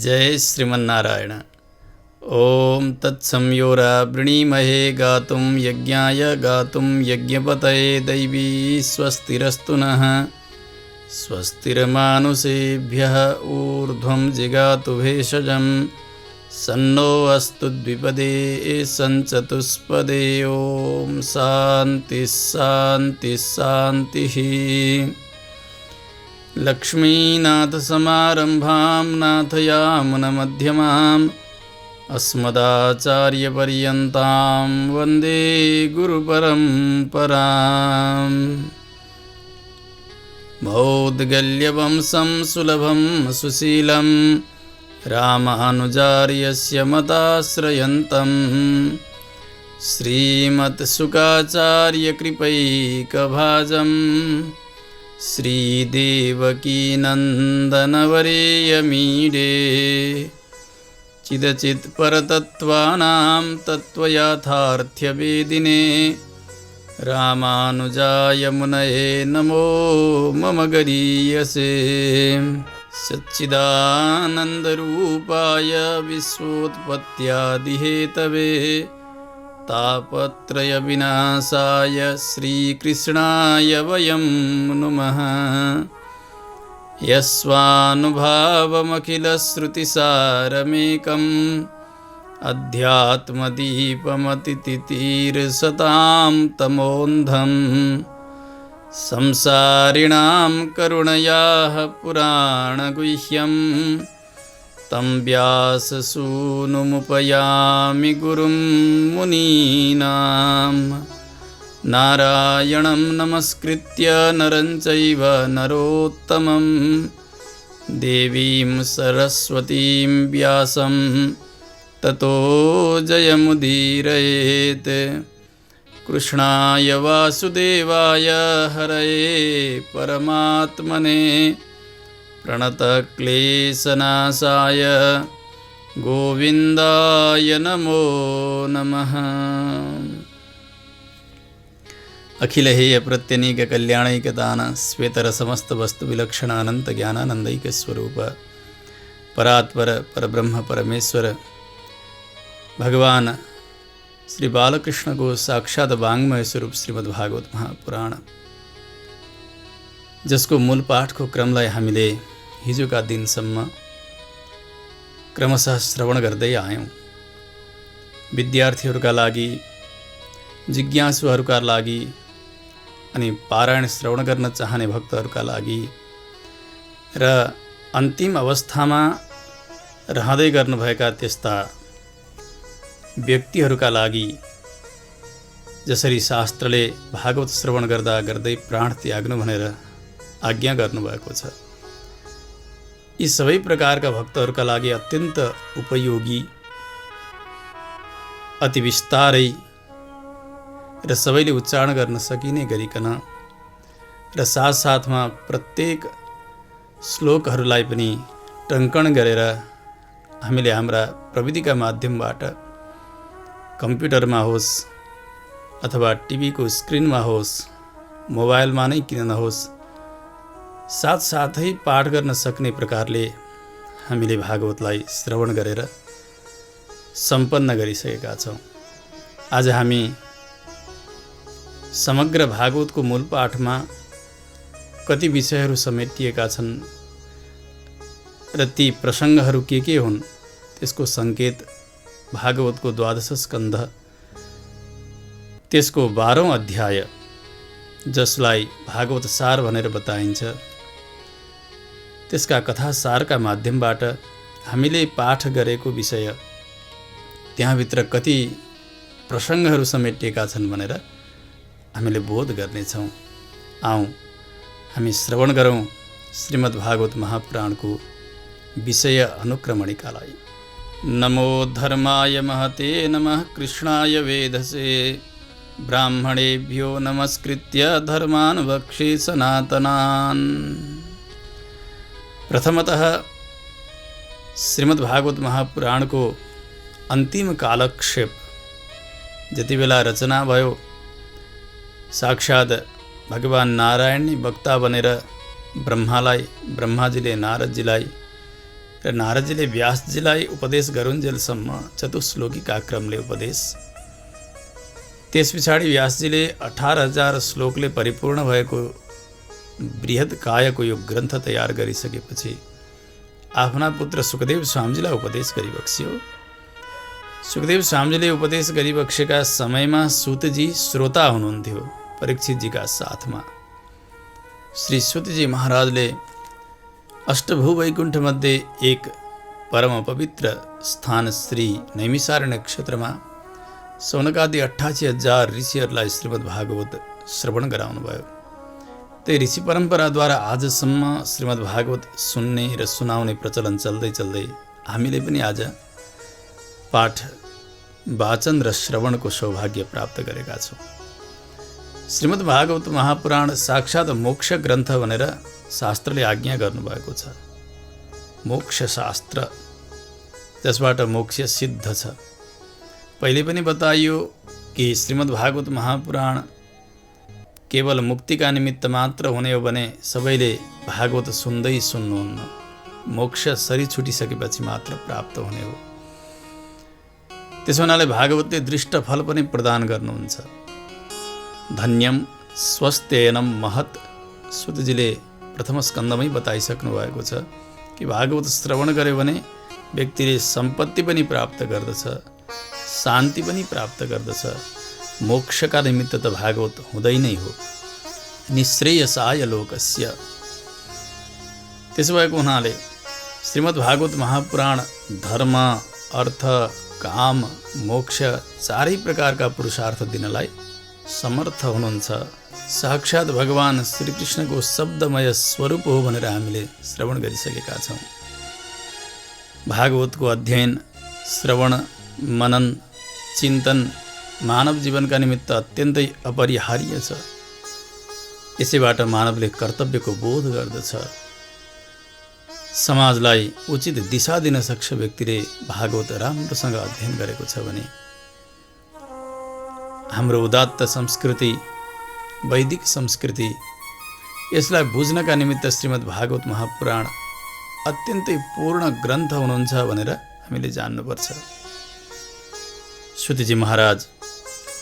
जय श्रीमन्नारायण। ओम तत्संयोरा वृणीमहे गातुं यज्ञाय गातुं यज्ञपतये दैवी स्वस्तिरस्तु नः। स्वस्तिर्मानुषेभ्यः ऊर्ध्वं जिगातु भेषजं सन्नो अस्तु द्विपदे सञ्चतुष्पदे। ओम शान्ति शान्ति शान्तिः। लक्ष्मीनाथसमारम्भां नाथयामुनमध्यमाम् अस्मदाचार्यपर्यन्तां वन्दे गुरुपरम्पराम्। मौद्गल्यवंशं सुलभं सुशीलं रामानुजार्यस्य मताश्रयन्तं श्रीमत्सुखाचार्यकृपैकभाजम् श्रीदेवकीनन्दनवरेयमीडे चिदचित्परतत्त्वानां तत्त्वयाथार्थ्यवेदिने रामानुजाय मुनये नमो मम गरीयसे। सच्चिदानन्दरूपाय विश्वोत्पत्त्यादिहेतवे तापत्रयविनाशाय श्रीकृष्णाय वयं नुमः। यस्वानुभावमखिलश्रुतिसारमेकम् अध्यात्मदीपमतितितीर्षतां तमोन्धं संसारिणां करुणयाः पुराणगुह्यं तं व्याससूनुमुपयामि गुरुं मुनीनां। नारायणं नमस्कृत्य नरं चैव नरोत्तमं देवीं सरस्वतीं व्यासं ततो जयमुदीरयेत्। कृष्णाय वासुदेवाय हरये परमात्मने प्रणतक्लेशनाशाय गोविन्दाय नमो नमः। अखिल हेय प्रत्यनीक कल्याणैकदान श्वेतर समस्त वस्तु विलक्षण अनंत ज्ञानानंदैक स्वरूप परात्पर परब्रह्म परमेश्वर भगवान श्री बालकृष्ण को साक्षात वांग्मय स्वरूप श्रीमद्भागवत महापुराण, जसको मूल पाठ को क्रमलाई हामीले हिजोका दिनसम्म क्रमशः श्रवण गर्दै आयौं। विद्यार्थीहरूका लागि, जिज्ञासुहरूका लागि अनि पारायण श्रवण गर्न चाहने भक्तहरूका लागि र अन्तिम अवस्थामा रहँदै गर्नुभएका त्यस्ता व्यक्तिहरूका लागि जसरी शास्त्रले भागवत श्रवण गर्दा गर्दै प्राण त्याग्नु भनेर आज्ञा गर्नुभएको छ, यी सबै प्रकारका भक्तहरूका लागि अत्यन्त उपयोगी, अति विस्तारै र सबैले उच्चारण गर्न सकिने गरिकन र साथसाथमा प्रत्येक श्लोकहरूलाई पनि टङ्कण गरेर हामीले हाम्रा प्रविधिका माध्यमबाट कम्प्युटरमा होस् अथवा टिभीको स्क्रिनमा होस्, मोबाइलमा नै किन नहोस्, साथसाथै पाठ गर्न सक्ने प्रकारले हामीले भागवतलाई श्रवण गरेर सम्पन्न गरिसकेका छौँ। आज हामी समग्र भागवतको मूल पाठमा कति विषयहरू समेटिएका छन् र ती प्रसङ्गहरू के हुन् त्यसको सङ्केत भागवतको 12 स्कन्ध, त्यसको 12औं अध्याय, जसलाई भागवत सार भनेर बताइन्छ, त्यसका कथासारका माध्यमबाट हामीले पाठ गरेको विषय, त्यहाँभित्र कति प्रसङ्गहरू समेटिएका छन् भनेर हामीले बोध गर्नेछौँ। आउँ हामी श्रवण गरौँ श्रीमद्भागवत महापुराणको विषय अनुक्रमणिकालाई। नमो धर्माय महते नमः कृष्णाय वेधसे ब्राह्मणेभ्यो नमस्कृत्य धर्मान् वक्षे सनातनान्। प्रथमतः श्रीमद्भागवत महापुराणको अन्तिम कालक्षेप जति बेला रचना भयो, साक्षात भगवान नारायण नै वक्ता बनेर ब्रह्माजीले नारदजीलाई र नारदजीले व्यासजीलाई उपदेश गरुन्जेलसम्म चतुश्लोकीका क्रमले उपदेश। त्यस पछाडि व्यासजीले 18,000 श्लोकले परिपूर्ण भएको बृहत्कायको यो ग्रन्थ तयार गरिसकेपछि आफ्ना पुत्र सुखदेव स्वामीजीलाई उपदेश गरिबक्स्यो। सुखदेव स्वामीजीले उपदेश गरिबक्सेका समयमा सुतजी श्रोता हुनुहुन्थ्यो परीक्षितजीका साथमा। श्री सुतजी महाराजले अष्टभु वैकुण्ठ मध्ये एक परम पवित्र स्थान श्री नैमिषारण्य क्षेत्रमा सौनकादि 88,000 ऋषिहरूलाई श्रीमद् भागवत श्रवण गराउनुभयो। त्यही ऋषि परम्पराद्वारा आजसम्म श्रीमद् भागवत सुन्ने र सुनाउने प्रचलन चल्दै चल्दै हामीले पनि आज पाठ वाचन र श्रवणको सौभाग्य प्राप्त गरेका छौँ। श्रीमद् भागवत महापुराण साक्षात् मोक्ष ग्रन्थ भनेर शास्त्रले आज्ञा गर्नुभएको छ। मोक्ष शास्त्र, जसबाट मोक्ष सिद्ध छ। पहिले पनि बताइयो कि श्रीमद् भागवत महापुराण केवल मुक्तिका निमित्त मात्र हुने हो भने सबैले भागवत सुन्दै सुन्नुहुन्न, मोक्ष शरीर छुटिसकेपछि मात्र प्राप्त हुने हो। त्यसो हुनाले भागवतले दृष्ट फल पनि प्रदान गर्नुहुन्छ। धन्यम स्वस्त्ययनम महत्, सुतजीले प्रथम स्कन्धमै बताइसक्नु भएको छ कि भागवत श्रवण गर्यो भने व्यक्तिले सम्पत्ति पनि प्राप्त गर्दछ, शान्ति पनि प्राप्त गर्दछ। मोक्षका निमित्त त भागवत हुँदै नै हो। निश्रेयसाय लोकस्य। त्यसो भएको हुनाले श्रीमद् भागवत महापुराण धर्म, अर्थ, काम, मोक्ष चारै प्रकारका पुरुषार्थ दिनलाई समर्थ हुनुहुन्छ। साक्षात् भगवान श्रीकृष्णको शब्दमय स्वरूप हो भनेर हामीले श्रवण गरिसकेका छौँ। भागवतको अध्ययन, श्रवण, मनन, चिन्तन मानव जीवनका निमित्त अत्यन्तै अपरिहार्य छ। यसैबाट मानवले कर्तव्यको बोध गर्दछ। समाजलाई उचित दिशा दिन सक्छ व्यक्तिले भागवत राम्रोसँग अध्ययन गरेको छ भने। हाम्रो उदात्त संस्कृति, वैदिक संस्कृति, यसलाई बुझ्नका निमित्त श्रीमद् भागवत महापुराण अत्यन्तै पूर्ण ग्रन्थ हुनुहुन्छ भनेर हामीले जान्नुपर्छ। सुतजी महाराज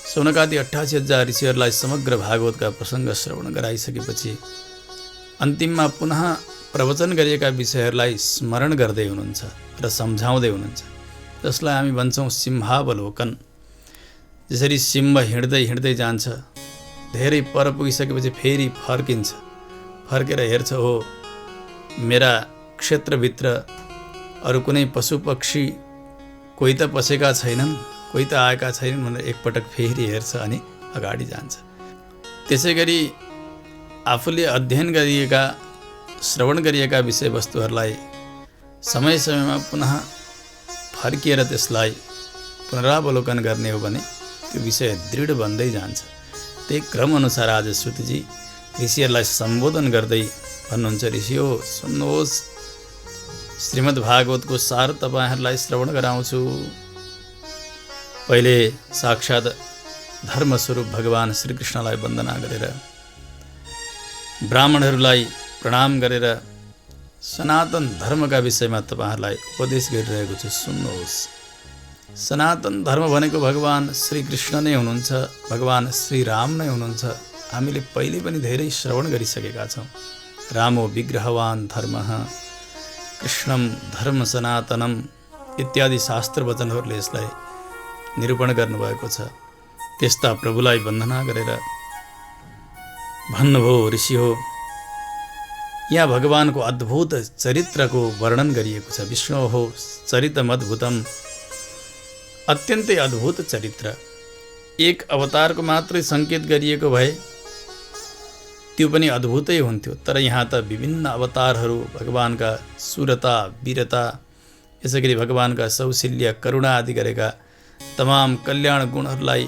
सौनकादि 88,000 ऋषिहरूलाई समग्र भागवतका प्रसङ्ग श्रवण गराइसकेपछि अन्तिममा पुनः प्रवचन गरिएका विषयहरूलाई स्मरण गर्दै हुनुहुन्छ र सम्झाउँदै हुनुहुन्छ, जसलाई हामी भन्छौँ सिंहावलोकन। जसरी सिंह हिँड्दै हिँड्दै जान्छ, धेरै पर पुगिसकेपछि फेरि फर्किन्छ, फर्केर हेर्छ, हो मेरा क्षेत्रभित्र अरू कुनै पशु पक्षी कोही त पसेका छैनन्, कोही त आएका छैनन् भनेर एकपटक फेरि हेर्छ अनि अगाडि जान्छ। त्यसै गरी आफूले अध्ययन गरिएका, श्रवण गरिएका विषयवस्तुहरूलाई समय समयमा पुनः फर्किएर त्यसलाई पुनरावलोकन गर्ने हो भने त्यो विषय दृढ बन्दै जान्छ। त्यही क्रमअनुसार आज सुतजी ऋषिहरूलाई सम्बोधन गर्दै भन्नुहुन्छ, ऋषियो सुन्नुहोस्, श्रीमद् भागवतको सार तपाईँहरूलाई श्रवण गराउँछु। पहिले साक्षात् धर्मस्वरूप भगवान श्रीकृष्णलाई वन्दना गरेर, ब्राह्मणहरूलाई प्रणाम गरेर सनातन धर्मका विषयमा तपाईँहरूलाई उपदेश गरिरहेको छु, सुन्नुहोस्। सनातन धर्म भनेको भगवान श्रीकृष्ण नै हुनुहुन्छ, भगवान श्रीराम नै हुनुहुन्छ। हामीले पहिले पनि धेरै श्रवण गरिसकेका छौँ। रामो विग्रहवान धर्मः, कृष्णम धर्म सनातनम इत्यादि शास्त्र वचनहरूले यसलाई निरूपण गर्नुभएको छ। त्यस्ता प्रभुलाई वन्दना गरेर भन्नुभयो, ऋषि हो, यहाँ भगवानको अद्भुत चरित्रको वर्णन गरिएको छ। विष्णोः चरितमद्भुतम, अत्यन्तै अद्भुत चरित्र। एक अवतारको मात्रै सङ्केत गरिएको भए त्यो पनि अद्भुतै हुन्थ्यो, तर यहाँ त विभिन्न अवतारहरू, भगवानका सुरता, वीरता, यसै गरी भगवानका सौशील्य, करुणा आदि गरेका तमाम कल्याण गुणहरूलाई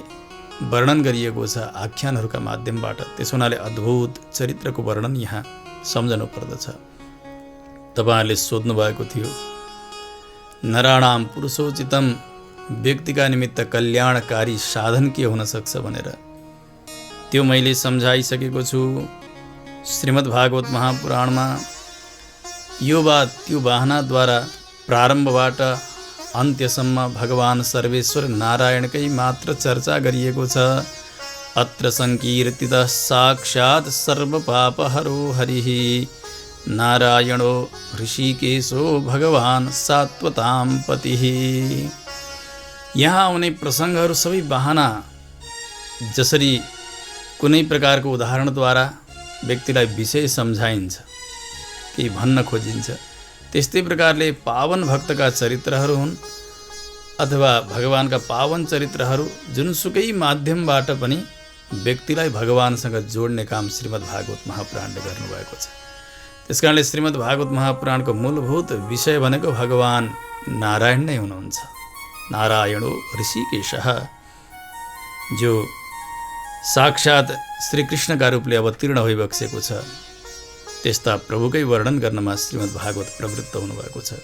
वर्णन गरिएको छ आख्यानहरूका माध्यमबाट। त्यसो हुनाले अद्भुत चरित्रको वर्णन यहाँ सम्झनु पर्दछ। तपाईँहरूले सोध्नु भएको थियो, नराणाम पुरुषोचितम, व्यक्तिका निमित्त कल्याणकारी साधन के हुन सक्छ भनेर। त्यो मैले सम्झाइसकेको छु। श्रीमद् भागवत महापुराणमा यो वा त्यो वाहनाद्वारा प्रारम्भबाट अन्त्यसम्म भगवान सर्वेश्वर नारायणकै मात्र चर्चा गरिएको छ। अत्र संकीर्तितः साक्षात् सर्वपापहरो हरिः नारायणो ऋषिकेशो भगवान सात्वतां पतिः। यहाँ आउने प्रसङ्गहरू सबै बहाना, जसरी कुनै प्रकारको उदाहरणद्वारा व्यक्तिलाई विषय सम्झाइन्छ, केही भन्न खोजिन्छ, त्यस्तै प्रकारले पावन भक्तका चरित्रहरू हुन् अथवा भगवानका पावन चरित्रहरू जुनसुकै माध्यमबाट पनि व्यक्तिलाई भगवानसँग जोड्ने काम श्रीमद् भागवत महापुराणले गर्नुभएको छ। त्यसकारणले श्रीमद् भागवत महापुराणको मूलभूत विषय भनेको भगवान नारायण नै हुनुहुन्छ। नारायणो ऋषिकेशः, जो साक्षात् श्रीकृष्णका रूपले अवतीर्ण भइबक्सेको छ, त्यस्ता प्रभुकै वर्णन गर्नमा श्रीमद् भागवत प्रवृत्त हुनुभएको छ।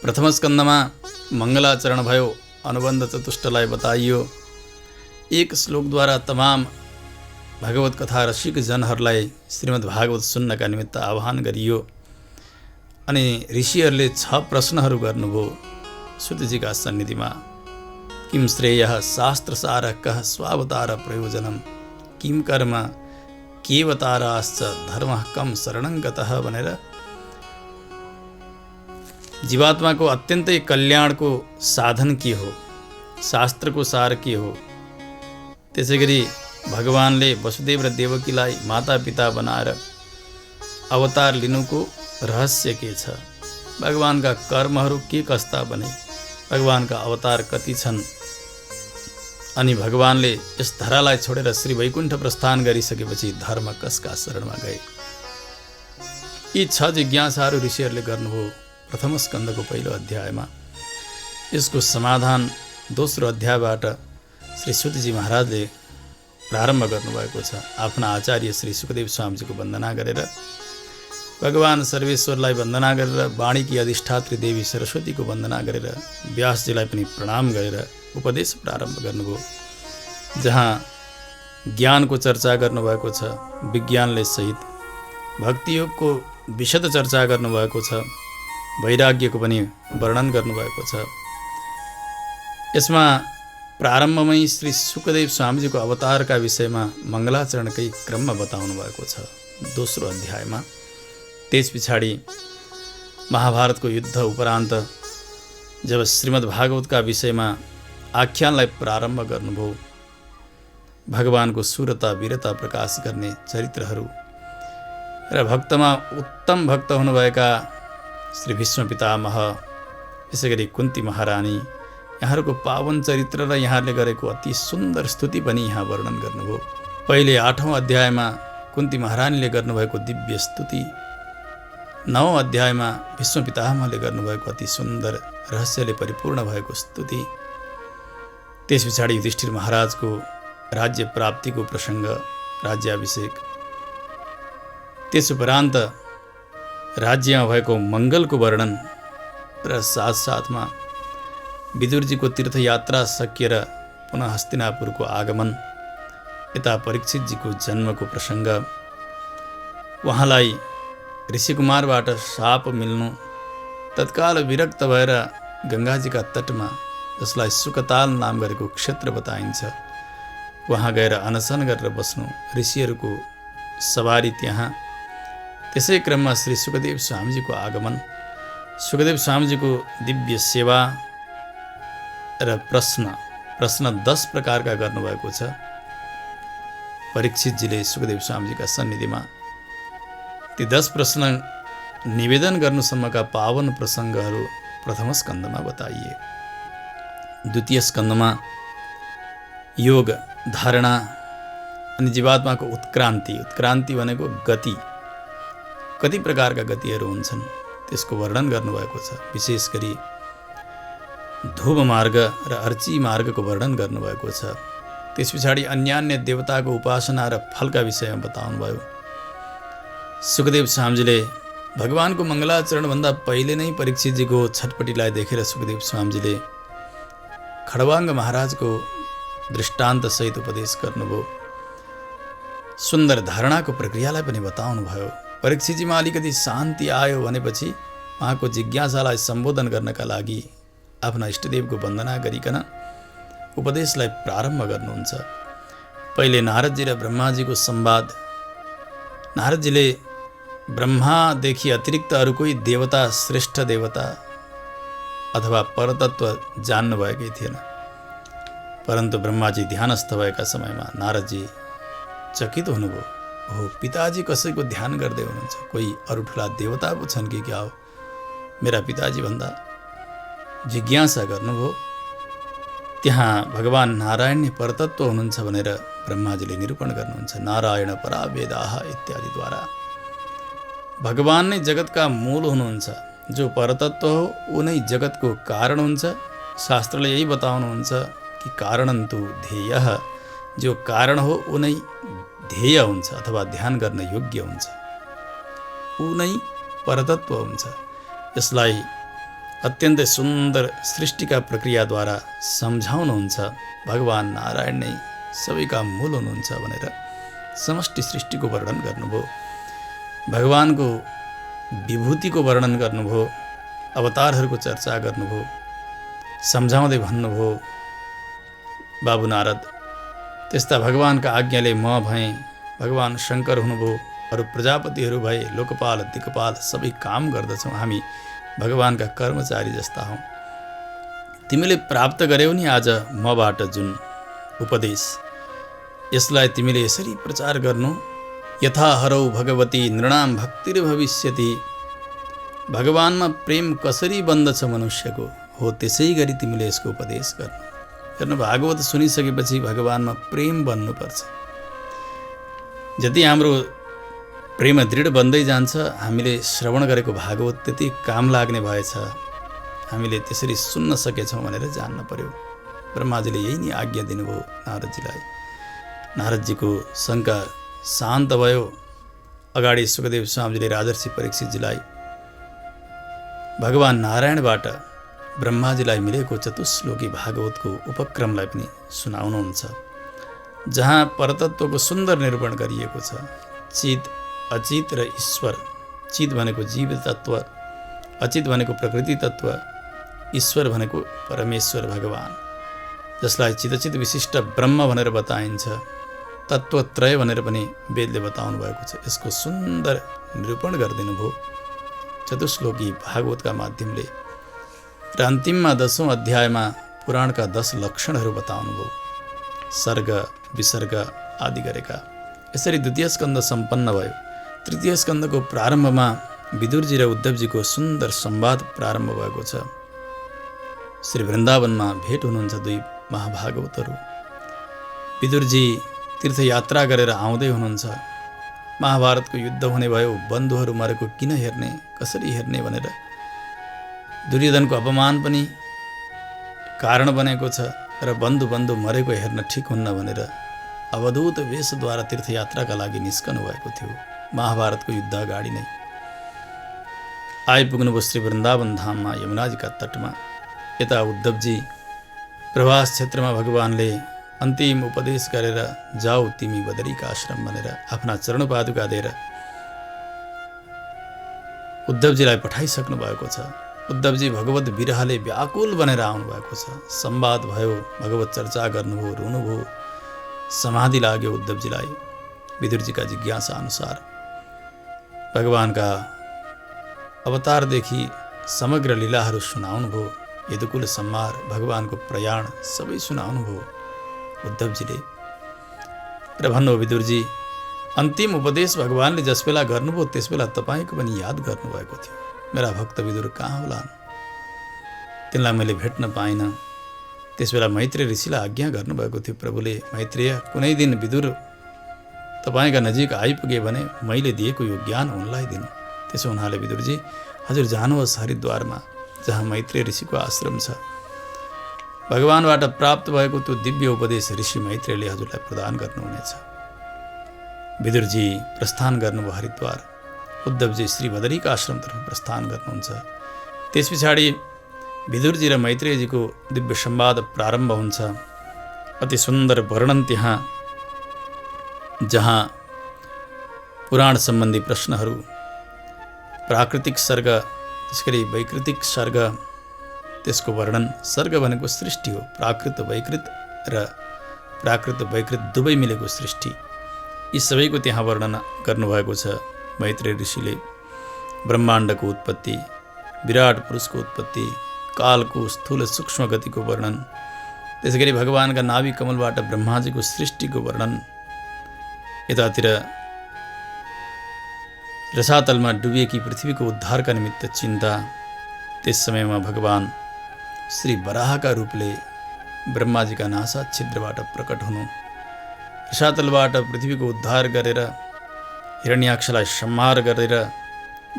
प्रथम स्कन्धमा मङ्गलाचरण भयो, अनुबन्ध चतुष्टलाई बताइयो। एक श्लोकद्वारा तमाम भगवत कथा रसिक जनहरूलाई श्रीमद् भागवत सुन्नका निमित्त आह्वान गरियो। अनि ऋषिहरूले 6 प्रश्नहरू गर्नुभयो सुतजीका सन्निधिमा। किम श्रेयः शास्त्रसारः कः स्वावतार प्रयोजनम किम कर्म केवताराश्च धर्मः कम शरणं गतः भनेर जीवात्माको अत्यन्तै कल्याणको साधन के हो, शास्त्रको सार के हो, त्यसैगरी भगवानले वसुदेव र देवकीलाई मातापिता बनाएर अवतार लिनुको रहस्य के छ, भगवानका कर्महरू के कस्ता बने, भगवानका अवतार कति छन्, अनि भगवानले यस धरालाई छोडेर श्री वैकुण्ठ प्रस्थान गरिसकेपछि धर्म कसका शरणमा गए। यी 6 जिज्ञासाहरू ऋषिहरूले गर्नुभयो प्रथम स्कन्धको पहिलो अध्यायमा। यसको समाधान दोस्रो अध्यायबाट श्री सुतजी महाराजले प्रारम्भ गर्नुभएको छ। आफ्ना आचार्य श्री सुखदेव स्वामीजीको वन्दना गरेर, भगवान सर्वेश्वरलाई वन्दना गरेर, वाणीकी अधिष्ठात्री देवी सरस्वतीको वन्दना गरेर, व्यासजीलाई पनि प्रणाम गरेर उपदेश प्रारम्भ गर्नुभयो, जहाँ ज्ञानको चर्चा गर्नुभएको छ, विज्ञानले सहित भक्तियोगको विशद चर्चा गर्नुभएको छ, वैराग्यको पनि वर्णन गर्नुभएको छ। यसमा प्रारम्भमै श्री सुखदेव स्वामीजीको अवतारका विषयमा मङ्गलाचरणकै क्रममा बताउनु भएको छ दोस्रो अध्यायमा। त्यस पछाडि महाभारतको युद्ध उपरान्त जब श्रीमद् भागवतका विषयमा आख्यानलाई प्रारम्भ गर्नुभयो, भगवानको सुरता वीरता प्रकाश गर्ने चरित्रहरू र भक्तमा उत्तम भक्त हुनुभएका श्री भीष्म पितामह, यसैगरी कुन्ती महारानी, यहाँहरूको पावन चरित्र र यहाँले गरेको अति सुन्दर स्तुति पनि यहाँ वर्णन गर्नुभयो। पहिले 8औं अध्यायमा कुन्ती महारानीले गर्नुभएको दिव्य स्तुति, 9औं अध्यायमा भीष्म पितामहले गर्नुभएको अति सुन्दर रहस्यले परिपूर्ण भएको स्तुति, त्यस पछाडि युधिष्ठिर महाराजको राज्य प्राप्तिको प्रसङ्ग, राज्याभिषेक, त्यस उपरान्त राज्यमा भएको मङ्गलको वर्णन र साथसाथमा विदुरजीको तीर्थयात्रा सकिएर पुनः हस्तिनापुरको आगमन, यता परीक्षितजीको जन्मको प्रसङ्ग, उहाँलाई ऋषिकुमारबाट शाप मिल्नु, तत्काल विरक्त भएर गङ्गाजीका तटमा, जसलाई सुकताल नाम गरेको क्षेत्र बताइन्छ, वहाँ गएर अनसन गरेर बस्नु, ऋषिहरूको सवारी त्यहाँ। त्यसै क्रममा श्री सुखदेव स्वामीजीको आगमन, सुखदेव स्वामीजीको दिव्य सेवा र प्रश्न 10 प्रकारका गर्नुभएको छ परीक्षितजीले सुखदेव स्वामीजीका सन्निधिमा। ती 10 प्रश्न निवेदन गर्नुसम्मका पावन प्रसङ्गहरू प्रथम स्कन्धमा बताइए। द्वितीय स्कन्धमा योग, धारणा अनि जीवात्माको उत्क्रान्ति भनेको गति, कति प्रकारका गतिहरू हुन्छन् त्यसको वर्णन गर्नुभएको छ। विशेष गरी ध्रुव मार्ग र अर्ची मार्गको वर्णन गर्नुभएको छ। त्यस पछाडि अन्यान्य देवताको उपासना र फलका विषयमा बताउनुभयो। सुखदेव स्वामीजीले भगवानको मङ्गलाचरणभन्दा पहिले नै परीक्षितजीको छटपटीलाई देखेर सुखदेव स्वामीजीले खडवाङ्ग महाराजको दृष्टान्तसहित उपदेश गर्नुभयो। सुन्दर धारणाको प्रक्रियालाई पनि बताउनुभयो। परीक्षितजीमा अलिकति शान्ति आयो भनेपछि उहाँको जिज्ञासालाई सम्बोधन गर्नका लागि आफ्ना इष्टदेवको वन्दना गरिकन उपदेशलाई प्रारम्भ गर्नुहुन्छ। पहिले नारदजी र ब्रह्माजीको संवाद। नारदजीले ब्रह्मादेखि अतिरिक्त अरू कोही देवता, श्रेष्ठ देवता अथवा परतत्व जान्नुभएकै थिएन। परन्तु ब्रह्माजी ध्यानस्थ भएका समयमा नारदजी चकित हुनुभयो। हो, पिताजी कसैको ध्यान गर्दै हुनुहुन्छ, कोही अरू ठुला देवता पो छन् कि क्या हो, मेरा पिताजी भन्दा जिज्ञासा गर्नुभयो। त्यहाँ भगवान नारायण नै परतत्व हुनुहुन्छ भनेर ब्रह्माजीले निरूपण गर्नुहुन्छ। नारायण परावेदाः इत्यादिद्वारा भगवान नै जगतका मूल हुनुहुन्छ। जो परतत्व हो ऊ नै जगतको कारण हुन्छ। शास्त्रले यही बताउनुहुन्छ कि कारणन्तु ध्येयः, जो कारण हो ऊ नै ध्येय हुन्छ अथवा ध्यान गर्न योग्य हुन्छ, ऊ नै परतत्व हुन्छ। यसलाई अत्यन्तै सुन्दर सृष्टिका प्रक्रियाद्वारा सम्झाउनुहुन्छ। भगवान नारायण नै सबैका मूल हुनुहुन्छ भनेर समष्टि सृष्टिको वर्णन गर्नुभयो। भगवानको विभूतिको वर्णन गर्नुभयो। अवतारहरूको चर्चा गर्नुभयो। सम्झाउँदै भन्नुभयो, बाबु नारद, त्यस्ता भगवानका आज्ञाले म भएँ, भगवान शङ्कर हुनुभयो, अरू प्रजापतिहरू भए, लोकपाल दिक्पाल सबै काम गर्दछौँ। हामी भगवानका कर्मचारी जस्ता हौँ। तिमीले प्राप्त गर्यौ नि आज मबाट जुन उपदेश, यसलाई तिमीले यसरी प्रचार गर्नु। यथा हरौ भगवती नृणाम भक्तिर्भविष्यति, भगवानमा प्रेम कसरी बन्दछ मनुष्यको, हो त्यसै गरी तिमीले यसको उपदेश गर्नु। भागवत सुनिसकेपछि भगवानमा प्रेम बन्नुपर्छ। जति हाम्रो प्रेम दृढ बन्दै जान्छ, हामीले श्रवण गरेको भागवत त्यति काम लाग्ने भएछ, हामीले त्यसरी सुन्न सकेछौँ भनेर जान्न पर्यो। ब्रह्माजीले यही नै आज्ञा दिनुभयो नारदजीलाई। नारदजीको शङ्का शान्त भयो। अगाडि सुखदेव स्वामीजीले राजर्षि परीक्षितजीलाई भगवान नारायणबाट ब्रह्माजीलाई मिलेको चतुश्लोकी भागवतको उपक्रमलाई पनि सुनाउनुहुन्छ, जहाँ परतत्वको सुन्दर निरूपण गरिएको छ। चित, अचित र ईश्वर। चित भनेको जीव तत्त्व, अचित भनेको प्रकृति तत्त्व, ईश्वर भनेको परमेश्वर भगवान, जसलाई चितचित विशिष्ट ब्रह्म भनेर बताइन्छ। तत्त्वत्रय भनेर पनि वेदले बताउनु भएको छ। यसको सुन्दर निरूपण गरिदिनु भयो चतुश्लोकी भागवतका माध्यमले। र अन्तिममा 10औं अध्यायमा पुराणका 10 लक्षणहरू बताउनु भयो, सर्ग विसर्ग आदि गरेका। यसरी द्वितीय स्कन्द सम्पन्न भयो। तृतीय स्कन्दको प्रारम्भमा विदुरजी र उद्धवजीको सुन्दर संवाद प्रारम्भ भएको छ। श्री वृन्दावनमा भेट हुनुहुन्छ दुई महाभागवतहरू। विदुरजी तीर्थयात्रा गरेर आउँदै हुनुहुन्छ। महाभारतको युद्ध हुने भयो, बन्धुहरू मरेको किन हेर्ने, कसरी हेर्ने भनेर दुर्योधनको अपमान पनि कारण बनेको छ। र बन्धु मरेको हेर्न ठिक हुन्न भनेर अवधूत वेशद्वारा तीर्थयात्राका लागि निस्कनु भएको थियो। महाभारतको युद्ध अगाडि नै आइपुग्नुभयो श्री वृन्दावन धाममा, यमुनाजीका तटमा। यता उद्धवजी प्रवास क्षेत्रमा भगवानले अन्तिम उपदेश गरेर जाऊ तिमी बदरीका आश्रम भनेर आफ्ना चरणपादुका दिएर उद्धवजीलाई पठाइसक्नु भएको छ। उद्धवजी भगवत विरहले व्याकुल बनेर आउनु भएको छ। संवाद भयो, भगवत चर्चा गर्नुभयो, रुनुभयो, समाधि लाग्यो उद्धवजीलाई। विदुरजीका जिज्ञासा अनुसार भगवानका अवतारदेखि समग्र लीलाहरू सुनाउनुभयो। यदुकुल संहार, भगवानको प्रयाण सबै सुनाउनुभयो उद्धवजीले। र भन्नु विदुरजी, अन्तिम उपदेश भगवानले जस बेला गर्नुभयो त्यस बेला तपाईँको पनि याद गर्नुभएको थियो। मेरा भक्त विदुर कहाँ होलान्? तिनलाई मैले भेट्न पाइनँ। त्यसबेला मैत्रेय ऋषिलाई आज्ञा गर्नुभएको थियो प्रभुले, मैत्रेय कुनै दिन विदुर तपाईँका नजिक आइपुगे भने मैले दिएको यो ज्ञान उनलाई दिनु। त्यसो हुनाले विदुरजी हजुर जानुहोस् हरिद्वारमा, जहाँ मैत्रेय ऋषिको आश्रम छ। भगवानबाट प्राप्त भएको त्यो दिव्य उपदेश ऋषि मैत्रेयले हजुरलाई प्रदान गर्नुहुनेछ। विदुरजी प्रस्थान गर्नुभयो हरिद्वार। उद्धवजी श्री बदरीका आश्रमतर्फ प्रस्थान गर्नुहुन्छ। त्यस पछाडि विदुरजी र मैत्रेयजीको दिव्य संवाद प्रारम्भ हुन्छ। अति सुन्दर वर्णन त्यहाँ, जहाँ पुराण सम्बन्धी प्रश्नहरू, प्राकृतिक सर्ग त्यसैगरी वैकृतिक सर्ग, त्यसको वर्णन। सर्ग भनेको सृष्टि हो, प्राकृत वैकृत दुवै मिलेको सृष्टि। यी सबैको त्यहाँ वर्णन गर्नुभएको छ मैत्रेय ऋषिले। ब्रह्माण्डको उत्पत्ति, विराट पुरुषको उत्पत्ति, कालको स्थूल सूक्ष्म गतिको वर्णन, त्यसैगरी भगवानका नाभि कमलबाट ब्रह्माजीको सृष्टिको वर्णन। यतातिर रसातलमा डुबिएकी पृथ्वीको उद्धारका निमित्त चिन्ता। त्यस समयमा भगवान श्री वराहका रूपले ब्रह्माजीका नासा छिद्रबाट प्रकट हुनु, रसातलबाट पृथ्वीको उद्धार गरेर हिरण्याक्षलाई संहार गरेर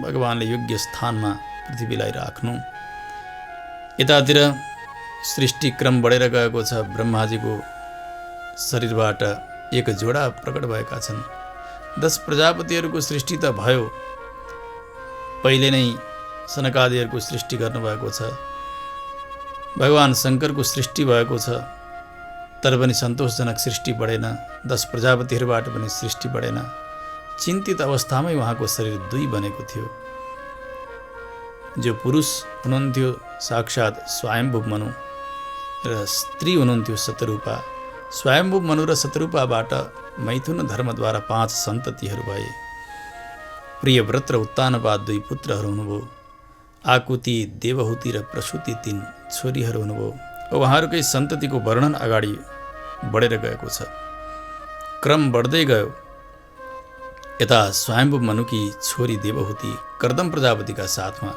भगवानले योग्य स्थानमा पृथ्वीलाई राख्नु। यतातिर सृष्टि क्रम बढेर गएको छ। ब्रह्माजीको शरीरबाट एक जोडा प्रकट भएका छन्। 10 प्रजापतिहरूको सृष्टि त भयो, पहिले नै सनकादिहरूको सृष्टि गर्नुभएको छ। भगवान शङ्करको सृष्टि भएको छ, तर पनि सन्तोषजनक सृष्टि बढेन। 10 प्रजापतिहरूबाट पनि सृष्टि बढेन। चिन्तित अवस्थामै उहाँको शरीर 2 बनेको थियो। जो पुरुष हुनुहुन्थ्यो साक्षात् स्वयम्भू मनु र स्त्री हुनुहुन्थ्यो शतरूपा। स्वयम्भू मनु र शतरूपाबाट मैथुन धर्मद्वारा 5 सन्ततिहरू भए। प्रियव्रत र उत्तानपाद 2 पुत्रहरू हुनुभयो। आकुति, देवहुति र प्रसूति 3 छोरीहरू हुनुभयो। उहाँहरूकै सन्ततिको वर्णन अगाडि बढेर गएको छ। क्रम बढ्दै गयो। यता स्वयम्भू मनुकी छोरी देवहुति कर्दम प्रजापतिका साथमा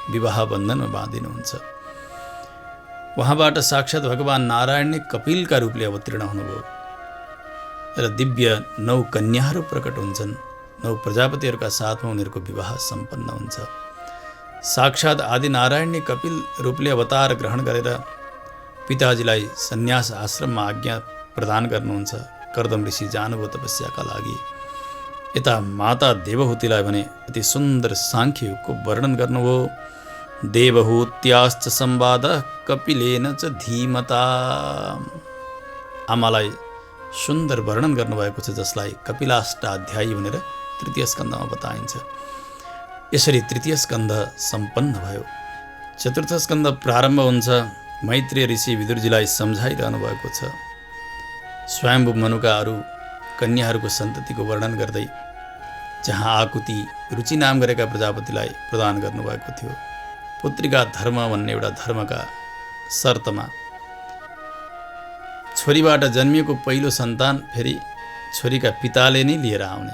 विवाह बन्धनमा बाँधिनुहुन्छ। उहाँबाट साक्षात् भगवान नारायण नै कपिलका रूपले अवतीर्ण हुनुभयो र दिव्य 9 कन्याहरू प्रकट हुन्छन्। 9 प्रजापतिहरूका साथमा उनीहरूको विवाह सम्पन्न हुन्छ। साक्षात् आदि नारायण नै कपिल रूपले अवतार ग्रहण गरेर पिताजीलाई सन्यास आश्रममा आज्ञा प्रदान गर्नुहुन्छ। कर्दम ऋषि जानुभयो तपस्याका लागि। यता माता देवहुतिलाई भने अति सुन्दर साङ्ख्यको वर्णन गर्नुभयो। देवहुत्याश्च संवाद कपिलेन च धीमता। आमालाई सुन्दर वर्णन गर्नुभएको छ, जसलाई कपिलाष्टाध्यायी भनेर 3य स्कन्धमा बताइन्छ। यसरी 3य स्कन्ध सम्पन्न भयो। 4थ स्कन्ध प्रारम्भ हुन्छ। मैत्रेय ऋषि विदुरजीलाई सम्झाइरहनु भएको छ। स्वयम्भू मनुका अरू कन्याहरूको सन्ततिको वर्णन गर्दै, जहाँ आकुति रुचि नाम गरेका प्रजापतिलाई प्रदान गर्नुभएको थियो। पुत्रिका धर्म भन्ने एउटा धर्मका शर्तमा छोरीबाट जन्मिएको पहिलो सन्तान फेरि छोरीका पिताले नै लिएर आउने।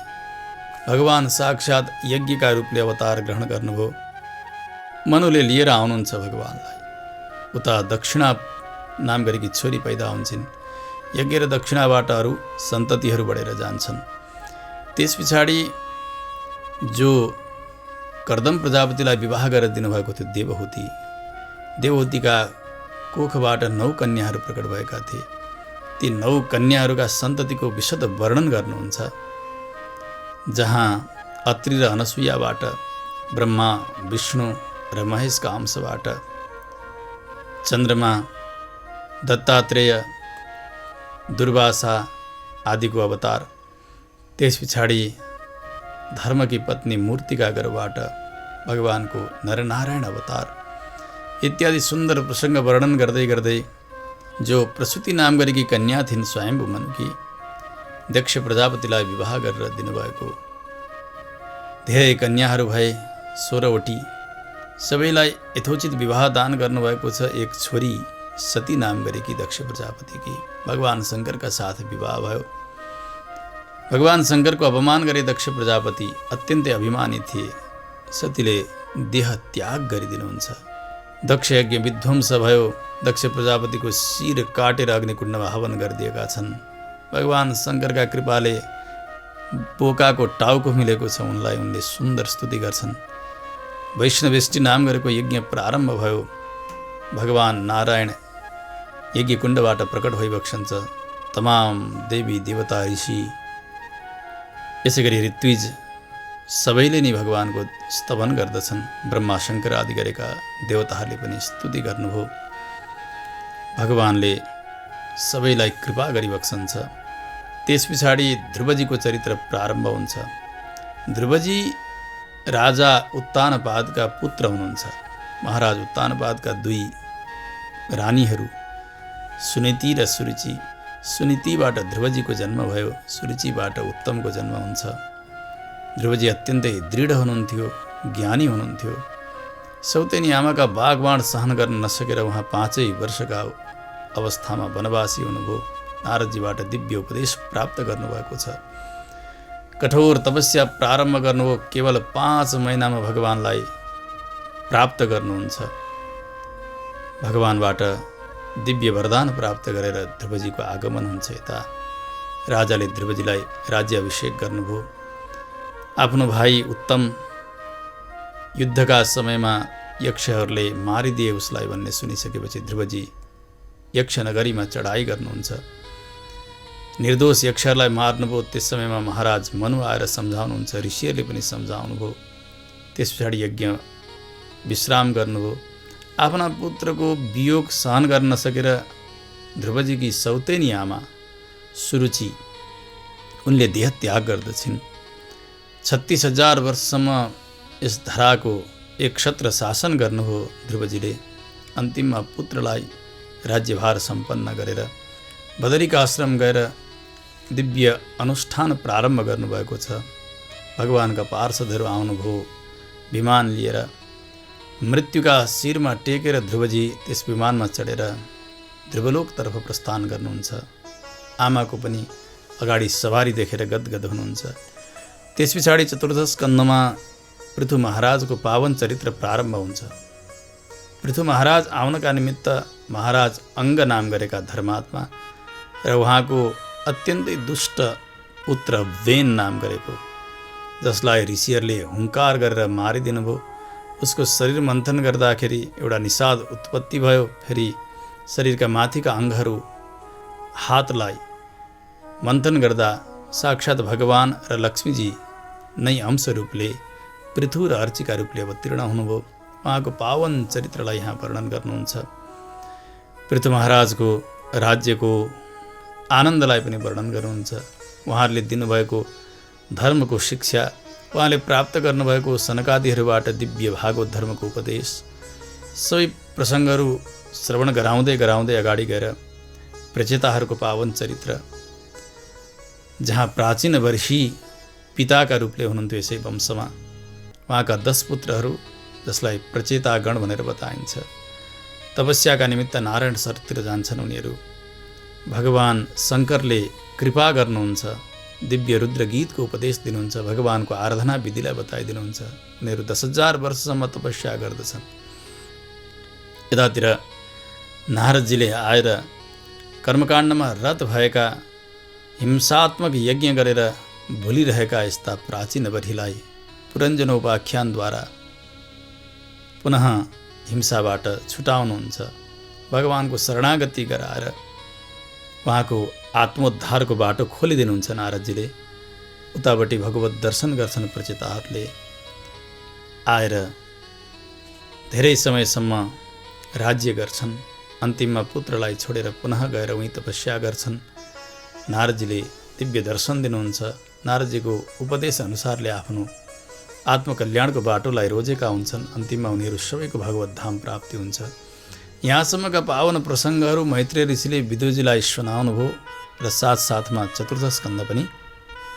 भगवान साक्षात् यज्ञका रूपले अवतार ग्रहण गर्नुभयो। मनुले लिएर आउनुहुन्छ भगवानलाई। उता दक्षिणा नाम गरेकी छोरी पैदा हुन्छन्। यज्ञ र दक्षिणाबाट अरू सन्ततिहरू बढेर जान्छन्। त्यस पछाडि जो कर्दम प्रजापतिलाई विवाह गरेर दिनुभएको थियो देवहुति, देवहुतिका कोखबाट 9 कन्याहरू प्रकट भएका थिए। ती 9 कन्याहरूका सन्ततिको विशद वर्णन गर्नुहुन्छ। जहाँ अत्रि र अनसुयाबाट, ब्रह्मा, विष्णु र महेशका अंशबाट, चन्द्रमा, दत्तात्रेय, दुर्वासा आदिको अवतार, त्यस पछाडि धर्मकी पत्नी मूर्तिका गर्भबाट भगवानको नरनारायण अवतार इत्यादि सुन्दर प्रसङ्ग वर्णन गर्दै गर्दै जो प्रसूति नाम गरेकी कन्या थिइन् स्वयम्भू मनुकी, दक्ष प्रजापतिलाई विवाह गरेर दिनुभएको। धेरै कन्याहरू भए 16वटी। सबैलाई यथोचित विवाह दान गर्नुभएको छ। एक छोरी सती नाम गरेकी दक्ष प्रजापतिकी भगवान शङ्करका साथ विवाह भयो। भगवान शङ्करको अपमान गरे दक्ष प्रजापति अत्यन्तै अभिमानी थिए। सतीले देह त्याग गरिदिनुहुन्छ। दक्ष यज्ञ विध्वंस भयो। दक्ष प्रजापतिको शिर काटेर अग्निकुण्डमा हवन गरिदिएका छन्। भगवान शङ्करका कृपाले बोकाको टाउको मिलेको छ उनलाई। उनले सुन्दर स्तुति गर्छन्। वैष्णवेष्टि नाम गरेको यज्ञ प्रारम्भ भयो। भगवान नारायण यज्ञकुण्डबाट प्रकट भइबक्सन्छ। तमाम देवी देवता ऋषि यसै गरी ऋत्विज सबैले नै भगवानको स्तवन गर्दछन्। ब्रह्मा शङ्कर आदि गरेका देवताहरूले पनि स्तुति गर्नुभयो। भगवानले सबैलाई कृपा गरिबक्सन्छ। त्यस पछाडि ध्रुवजीको चरित्र प्रारम्भ हुन्छ। ध्रुवजी राजा उत्तानपादका पुत्र हुनुहुन्छ। महाराज उत्तानपादका दुई रानीहरू सुनीति र सुरुचि। सुनीतिबाट ध्रुवजीको जन्म भयो, सुरुचिबाट उत्तमको जन्म हुन्छ। ध्रुवजी अत्यन्तै दृढ हुनुहुन्थ्यो, ज्ञानी हुनुहुन्थ्यो। सौतेनी आमाका बागबाण सहन गर्न नसकेर उहाँ 5 वर्षका अवस्थामा वनवासी हुनुभयो। नारदजीबाट दिव्य उपदेश प्राप्त गर्नुभएको छ। कठोर तपस्या प्रारम्भ गर्नुभयो। केवल 5 महिनामा भगवानलाई प्राप्त गर्नुहुन्छ। भगवानबाट दिव्य वरदान प्राप्त गरेर ध्रुवजीको आगमन हुन्छ। यता राजाले ध्रुवजीलाई राज्याभिषेक गर्नुभयो। आफ्नो भाइ उत्तम युद्धका समयमा यक्षहरूले मारिदिए उसलाई भन्ने सुनिसकेपछि ध्रुवजी यक्षनगरीमा चढाइ गर्नुहुन्छ। निर्दोष यक्षहरूलाई मार्नुभयो। त्यस समयमा महाराज मनु आएर सम्झाउनुहुन्छ, ऋषिहरूले पनि सम्झाउनुभयो। त्यस पछाडि यज्ञ विश्राम गर्नुभयो। आफ्ना पुत्रको वियोग सहन गर्न नसकेर ध्रुवजीकी सौतेनी आमा सुरुचि उनले देह त्याग गर्दछिन्। 36,000 वर्षसम्म यस धराको एक क्षत्र शासन गर्नुभयो ध्रुवजीले। अन्तिममा पुत्रलाई राज्यभार सम्पन्न गरेर बदरीका आश्रम गएर दिव्य अनुष्ठान प्रारम्भ गर्नुभएको छ। भगवानका पार्षदहरू आउनुभयो विमान लिएर। मृत्युका शिरमा टेकेर ध्रुवजी त्यस विमानमा चढेर ध्रुवलोकतर्फ प्रस्थान गर्नुहुन्छ। आमाको पनि अगाडि सवारी देखेर गदगद हुनुहुन्छ। त्यस पछाडि चतुर्थ स्कन्धमा पृथु महाराजको पावन चरित्र प्रारम्भ हुन्छ। पृथु महाराज आउनका निमित्त महाराज अङ्ग नाम गरेका धर्मात्मा र उहाँको अत्यन्तै दुष्ट पुत्र वेन नाम गरेको, जसलाई ऋषिहरूले हुङ्कार गरेर मारिदिनुभयो। उसको शरीर मन्थन गर्दाखेरि एउटा निषाद उत्पत्ति भयो। फेरि शरीरका माथिका अङ्गहरू हातलाई मन्थन गर्दा साक्षात् भगवान र लक्ष्मीजी नै अंश रूपले पृथु र अर्चिका रूपले अवतीर्ण हुनुभयो। उहाँको पावन चरित्रलाई यहाँ वर्णन गर्नुहुन्छ। पृथु महाराजको राज्यको आनन्दलाई पनि वर्णन गर्नुहुन्छ। उहाँहरूले दिनुभएको धर्मको शिक्षा, उहाँले प्राप्त गर्नुभएको सनकादिहरूबाट दिव्य भागवत धर्मको उपदेश, सबै प्रसङ्गहरू श्रवण गराउँदै गराउँदै अगाडि गएर प्रचेताहरूको पावन चरित्र, जहाँ प्राचीन वर्षी पिताका रूपले हुनुहुन्थ्यो यसै वंशमा, उहाँका 10 पुत्रहरू जसलाई प्रचेतागण भनेर बताइन्छ। तपस्याका निमित्त नारायण सरतिर जान्छन् उनीहरू। भगवान शङ्करले कृपा गर्नुहुन्छ, दिव्य रुद्र गीतको उपदेश दिनुहुन्छ, भगवानको आराधना विधिलाई बताइदिनुहुन्छ। उनीहरू 10,000 वर्षसम्म तपस्या गर्दछन्। यतातिर नारदजीले आएर कर्मकाण्डमा रत भएका, हिंसात्मक यज्ञ गरेर भुलिरहेका यस्ता प्राचीन बर्हीलाई पुरञ्जनोपाख्यानद्वारा पुनः हिंसाबाट छुटाउनुहुन्छ। भगवानको शरणागति गराएर उहाँको आत्मोद्धारको बाटो खोलिदिनुहुन्छ नारदजीले। उतापट्टि भगवत दर्शन गर्छन् प्रचेताहरूले। आएर धेरै समयसम्म राज्य गर्छन्। अन्तिममा पुत्रलाई छोडेर पुनः गएर उहीँ तपस्या गर्छन्। नारदजीले दिव्य दर्शन दिनुहुन्छ। नारदजीको उपदेश अनुसारले आफ्नो आत्मकल्याणको बाटोलाई रोजेका हुन्छन्। अन्तिममा उनीहरू सबैको भगवत धाम प्राप्ति हुन्छ। यहाँसम्मका पावन प्रसङ्गहरू मैत्रेय ऋषिले विदुरजीलाई सुनाउनुभयो र साथसाथमा चतुर्थ स्कन्द पनि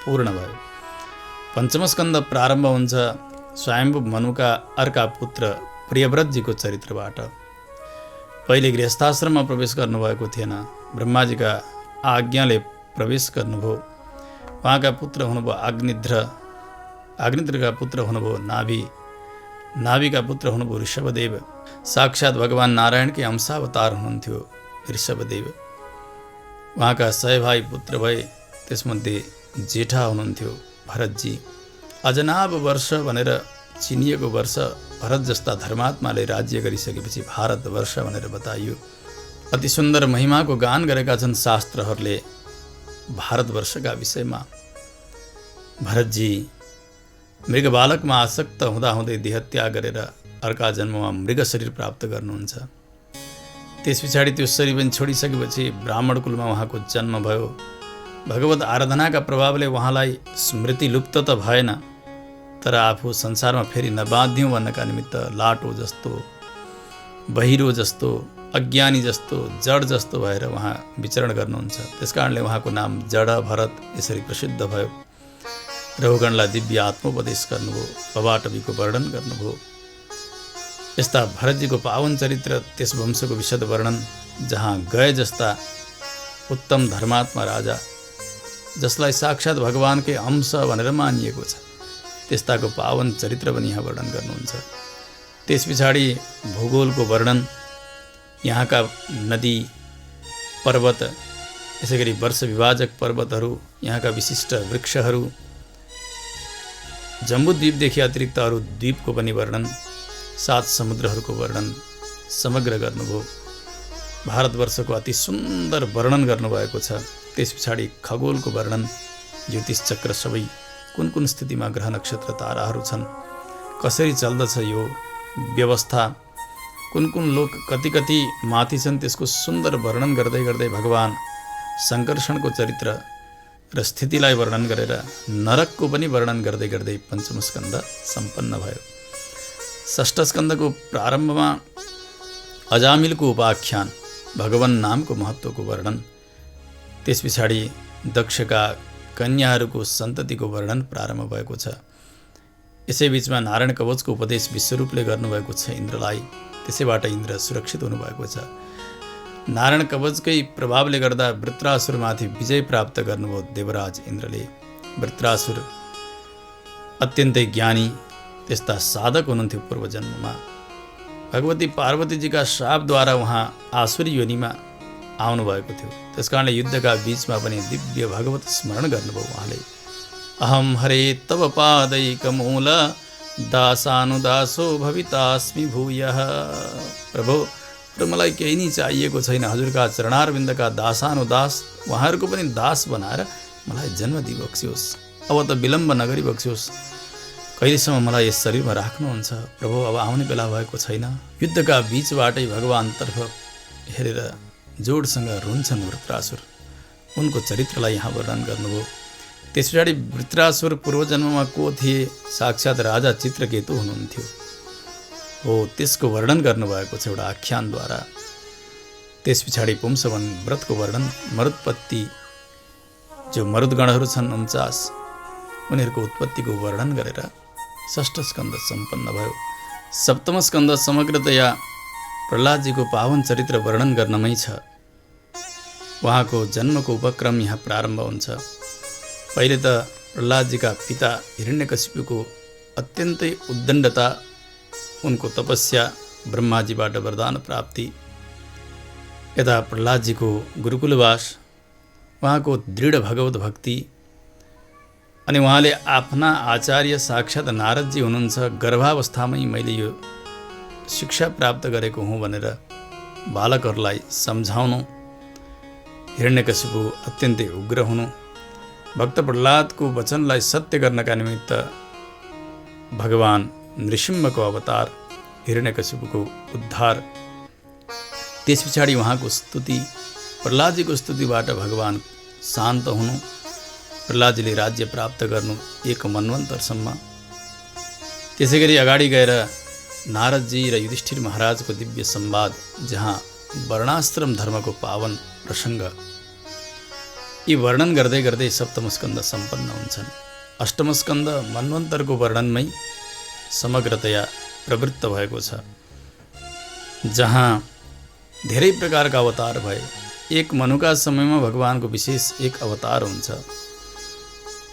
पूर्ण भयो। पञ्चम स्कन्द प्रारम्भ हुन्छ स्वयम्भू मनुका अर्का पुत्र प्रियव्रतजीको चरित्रबाट। पहिले गृहस्थाश्रममा प्रवेश गर्नुभएको थिएन। ब्रह्माजीका आज्ञाले प्रवेश गर्नुभयो। उहाँका पुत्र हुनुभयो अग्निध्र, अग्निध्रका पुत्र हुनुभयो नाभि, नाभिका पुत्र हुनुभयो ऋषभदेव। साक्षात् भगवान नारायणकै अंशावतार हुनुहुन्थ्यो ऋषभदेव। उहाँका 100 भाइ पुत्र भए, त्यसमध्ये जेठा हुनुहुन्थ्यो भरतजी। अजनाब वर्ष भनेर चिनिएको वर्ष भरत जस्ता धर्मात्माले राज्य गरिसकेपछि भारतवर्ष भनेर बताइयो। अति सुन्दर महिमाको गान गरेका छन् शास्त्रहरूले भारतवर्षका विषयमा। भरतजी मृग बालकमा आसक्त हुँदाहुँदै देहत्याग गरेर अर्का जन्ममा मृग शरीर प्राप्त गर्नुहुन्छ। त्यस पछाडि त्यो शरीर पनि छोडिसकेपछि ब्राह्मण कुलमा उहाँको जन्म भयो। भगवत आराधनाका प्रभावले उहाँलाई स्मृति लुप्त त भएन, तर आफू संसारमा फेरि नबाँध्यौँ भन्नका निमित्त लाटो जस्तो, बहिरो जस्तो, अज्ञानी जस्तो, जड जस्तो भएर उहाँ विचरण गर्नुहुन्छ। त्यसकारणले उहाँको नाम जड भरत यसरी प्रसिद्ध भयो। रघुगणलाई दिव्य आत्मोपदेश गर्नुभयो, भवाटवीको वर्णन गर्नुभयो। यस्ता भरतजीको पावन चरित्र, त्यस वंशको विशद वर्णन, जहाँ गए जस्ता उत्तम धर्मात्मा राजा, जसलाई साक्षात् भगवानकै अंश भनेर मानिएको छ, त्यस्ताको पावन चरित्र पनि यहाँ वर्णन गर्नुहुन्छ। त्यस पछाडि भूगोलको वर्णन, यहाँका नदी, पर्वत, यसै गरी वर्ष विभाजक पर्वतहरू, यहाँका विशिष्ट वृक्षहरू, जम्बूद्वीपदेखि अतिरिक्त अरू द्वीपको पनि वर्णन, 7 समुद्रहरूको वर्णन समग्र गर्नुभयो। भारतवर्षको अति सुन्दर वर्णन गर्नुभएको छ। त्यस पछाडि खगोलको वर्णन, ज्योतिष चक्र सबै कुन कुन स्थितिमा ग्रह नक्षत्र ताराहरू छन्, कसरी चल्दछ यो व्यवस्था, कुन कुन लोक कति कति माथि छन्, त्यसको सुन्दर वर्णन गर्दै गर्दै भगवान सङ्कर्षणको चरित्र र स्थितिलाई वर्णन गरेर नरकको पनि वर्णन गर्दै गर्दै पञ्चम स्कन्द सम्पन्न भयो। षष्ठ स्कन्दको प्रारम्भमा अजामिलको उपाख्यान, भगवान नामको महत्त्वको वर्णन, त्यस पछाडि दक्षका कन्याहरूको सन्ततिको वर्णन प्रारम्भ भएको छ। यसै बीचमा नारायण कवचको उपदेश विश्वरूपले गर्नुभएको छ इन्द्रलाई, त्यसैबाट इन्द्र सुरक्षित हुनुभएको छ। नारायण कवचकै प्रभावले गर्दा वृत्रासुरमाथि विजय प्राप्त गर्नुभयो देवराज इन्द्रले। वृत्रासुर अत्यन्तै ज्ञानी, त्यस्ता साधक हुनुहुन्थ्यो पूर्वजन्ममा। भगवती पार्वतीजीका शापद्वारा उहाँ आसुरी योनिमा आउनुभएको थियो। त्यसकारणले युद्धका बीचमा पनि दिव्य भगवत स्मरण गर्नुभयो उहाँले। अहम हरे तव पादैकमूल दासानुदासो भवितास्मि भूयः। प्रभु, र मलाई केही नै चाहिएको छैन, हजुरका चरणारविन्दका दासानुदास, उहाँहरूको पनि दास बनाएर मलाई जन्म दिइबक्स्योस्। अब त विलम्ब नगरी बक्स्योस्। कहिलेसम्म मलाई यस शरीरमा राख्नुहुन्छ प्रभु? अब आउने बेला भएको छैन। युद्धका बीचबाटै भगवानतर्फ हेरेर जोडसँग रुन्छन् वृत्रासुर। उनको चरित्रलाई यहाँ वर्णन गर्नुभयो। त्यस पछाडि वृत्रासुर पूर्वजन्ममा को थिए? साक्षात् राजा चित्रकेतु हुनुहुन्थ्यो। हो, त्यसको वर्णन गर्नुभएको छ एउटा आख्यानद्वारा। त्यस पछाडि पुंसवन व्रतको वर्णन, मरुत्पत्ति, जो मरुद्गणहरू छन् 49, उनीहरूको उत्पत्तिको वर्णन गरेर षष्ठ स्कन्द सम्पन्न भयो। सप्तम स्कन्द समग्रतया प्रह्लादजीको पावन चरित्र वर्णन गर्नमै छ। उहाँको जन्मको उपक्रम यहाँ प्रारम्भ हुन्छ। पहिले त प्रह्लादजीका पिता हिरण्यकशिपुको अत्यन्तै उद्दण्डता, उनको तपस्या, ब्रह्माजीबाट वरदान प्राप्ति, यता प्रह्लादजीको गुरुकुलवास, उहाँको दृढ भगवत भक्ति, अनि उहाँले आफ्ना आचार्य साक्षात् नारदजी हुनुहुन्छ, गर्भावस्थामै मैले यो शिक्षा प्राप्त गरेको हुँ भनेर बालकहरूलाई सम्झाउनु, हिरण्यकशिपु अत्यन्तै उग्र हुनु, भक्त प्रह्लादको वचनलाई सत्य गर्नका निमित्त भगवान नृसिंहको अवतार, हिरण्यकशिपुको उद्धार, त्यस पछाडि उहाँको स्तुति, प्रह्लादजीको स्तुतिबाट भगवान शान्त हुनु, प्रह्लादजीले राज्य प्राप्त गर्नु 1 मन्वन्तरसम्म। त्यसै गरी अगाडि गएर नारदजी र युधिष्ठिर महाराजको दिव्य संवाद, जहाँ वर्णाश्रम धर्मको पावन प्रसङ्ग, यी वर्णन गर्दै गर्दै सप्तम स्कन्द सम्पन्न हुन्छन्। अष्टम स्कन्द मन्वन्तरको वर्णनमै समग्रतया प्रवृत्त भएको छ, जहाँ धेरै प्रकारका अवतार भए। एक मनुका समयमा भगवानको विशेष एक अवतार हुन्छ।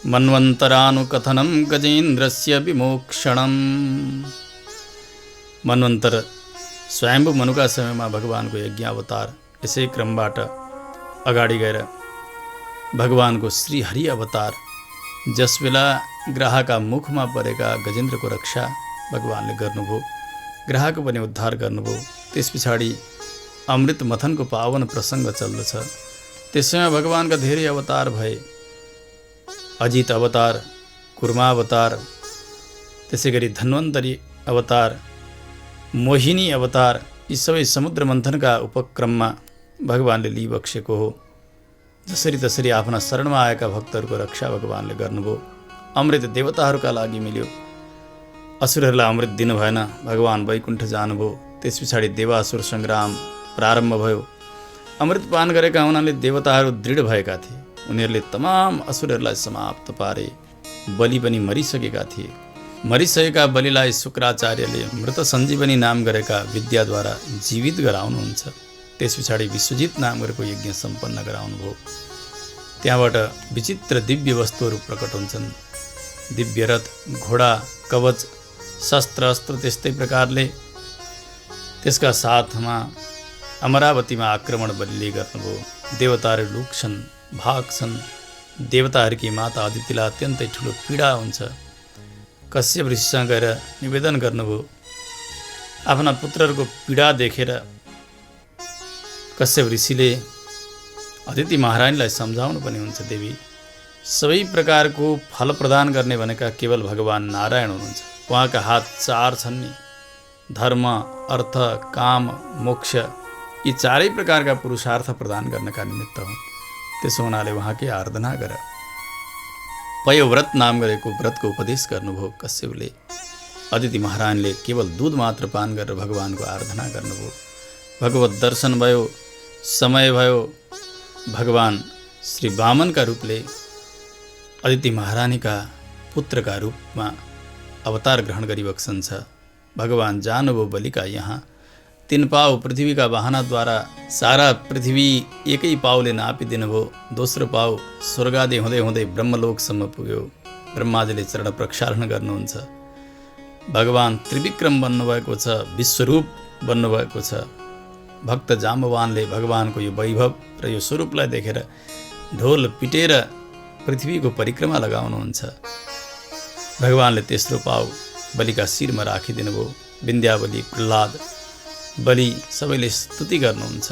मन्वन्तरानुकथनं गजेन्द्रस्य विमोक्षणम्। मन्वन्तर स्वयम्भू मनुका समयमा भगवानको यज्ञ अवतार। यसै क्रमबाट अगाडि गएर भगवानको श्री हरि अवतार, जस बेला ग्राहका मुखमा परेका गजेन्द्रको रक्षा भगवानले गर्नुभयो, ग्राहको पनि उद्धार गर्नुभयो। त्यस पछाडि अमृत मथनको पावन प्रसङ्ग चल्दछ। त्यसैमा भगवानका धेरै अवतार भए। अजित अवतार, कुर्मा अवतार, त्यसै गरी धन्वन्तरी अवतार, मोहिनी अवतार, यी सबै समुद्र मन्थनका उपक्रममा भगवानले लिइबक्सेको हो। जसरी तसरी आफ्ना शरणमा आएका भक्तहरूको रक्षा भगवानले गर्नुभयो। अमृत देवताहरूका लागि मिल्यो। असुरहरूलाई अमृत दिनु भएन, भगवान् वैकुण्ठ जानुभयो। त्यस पछाडि देवासुर सङ्ग्राम प्रारम्भ भयो। अमृत पान गरेका हुनाले देवताहरू दृढ भएका थिए। उनीहरूले तमाम असुरहरूलाई समाप्त पारे। बलि पनि मरिसकेका थिए। मरिसकेका बलिलाई शुक्राचार्यले मृत सञ्जीवनी नाम गरेका विद्याद्वारा जीवित गराउनुहुन्छ। त्यस पछाडि विश्वजित नाम गरेको यज्ञ सम्पन्न गराउनुभयो। त्यहाँबाट विचित्र दिव्य वस्तुहरू प्रकट हुन्छन्। दिव्य रथ, घोडा, कवच, शस्त्र अस्त्र त्यस्तै प्रकारले। त्यसका साथमा अमरावतीमा आक्रमण बलिले गर्नुभयो। देवताहरू लुक्छन्, भाग्छन्। देवताहरूकी माता अदितिलाई अत्यन्तै ठुलो पीडा हुन्छ। कश्यप ऋषिसँग गएर निवेदन गर्नुभयो। आफ्ना पुत्रहरूको पीडा देखेर कश्यप ऋषिले अदिति महारानीलाई सम्झाउनु पनि हुन्छ, देवी सबै प्रकारको फल प्रदान गर्ने भनेका केवल भगवान् नारायण हुनुहुन्छ। उहाँका हात 4 छन् नि, धर्म, अर्थ, काम, मोक्ष यी 4 प्रकारका पुरुषार्थ प्रदान गर्नका निमित्त हुन्। त्यसो हुनाले उहाँकै आराधना गर। पयोव्रत नाम गरेको व्रतको उपदेश गर्नुभयो कश्यपले। अदिति महारानीले केवल दूध मात्र पान गरेर भगवानको आराधना गर्नुभयो। भगवत दर्शन भयो, समय भयो। भगवान श्री वामनका रूपले अदिति महारानीका पुत्रका रूपमा अवतार ग्रहण गरिबक्सन्छ। भगवान जानुभयो बलिका यहाँ। 3 पाउ पृथ्वीका वाहनाद्वारा सारा पृथ्वी एकै पाउले नापिदिनुभयो। दोस्रो पाउ स्वर्गादि हुँदै हुँदै ब्रह्मलोकसम्म पुग्यो। ब्रह्माजीले चरण प्रक्षालन गर्नुहुन्छ। भगवान त्रिविक्रम बन्नुभएको छ, विश्वरूप बन्नुभएको छ। भक्त जाम्बवानले भगवानको यो वैभव र यो स्वरूपलाई देखेर ढोल पिटेर पृथ्वीको परिक्रमा लगाउनुहुन्छ। भगवानले तेस्रो पाउ बलिका शिरमा राखिदिनुभयो। विन्ध्यावली, प्रह्लाद, बलि सबैले स्तुति गर्नुहुन्छ।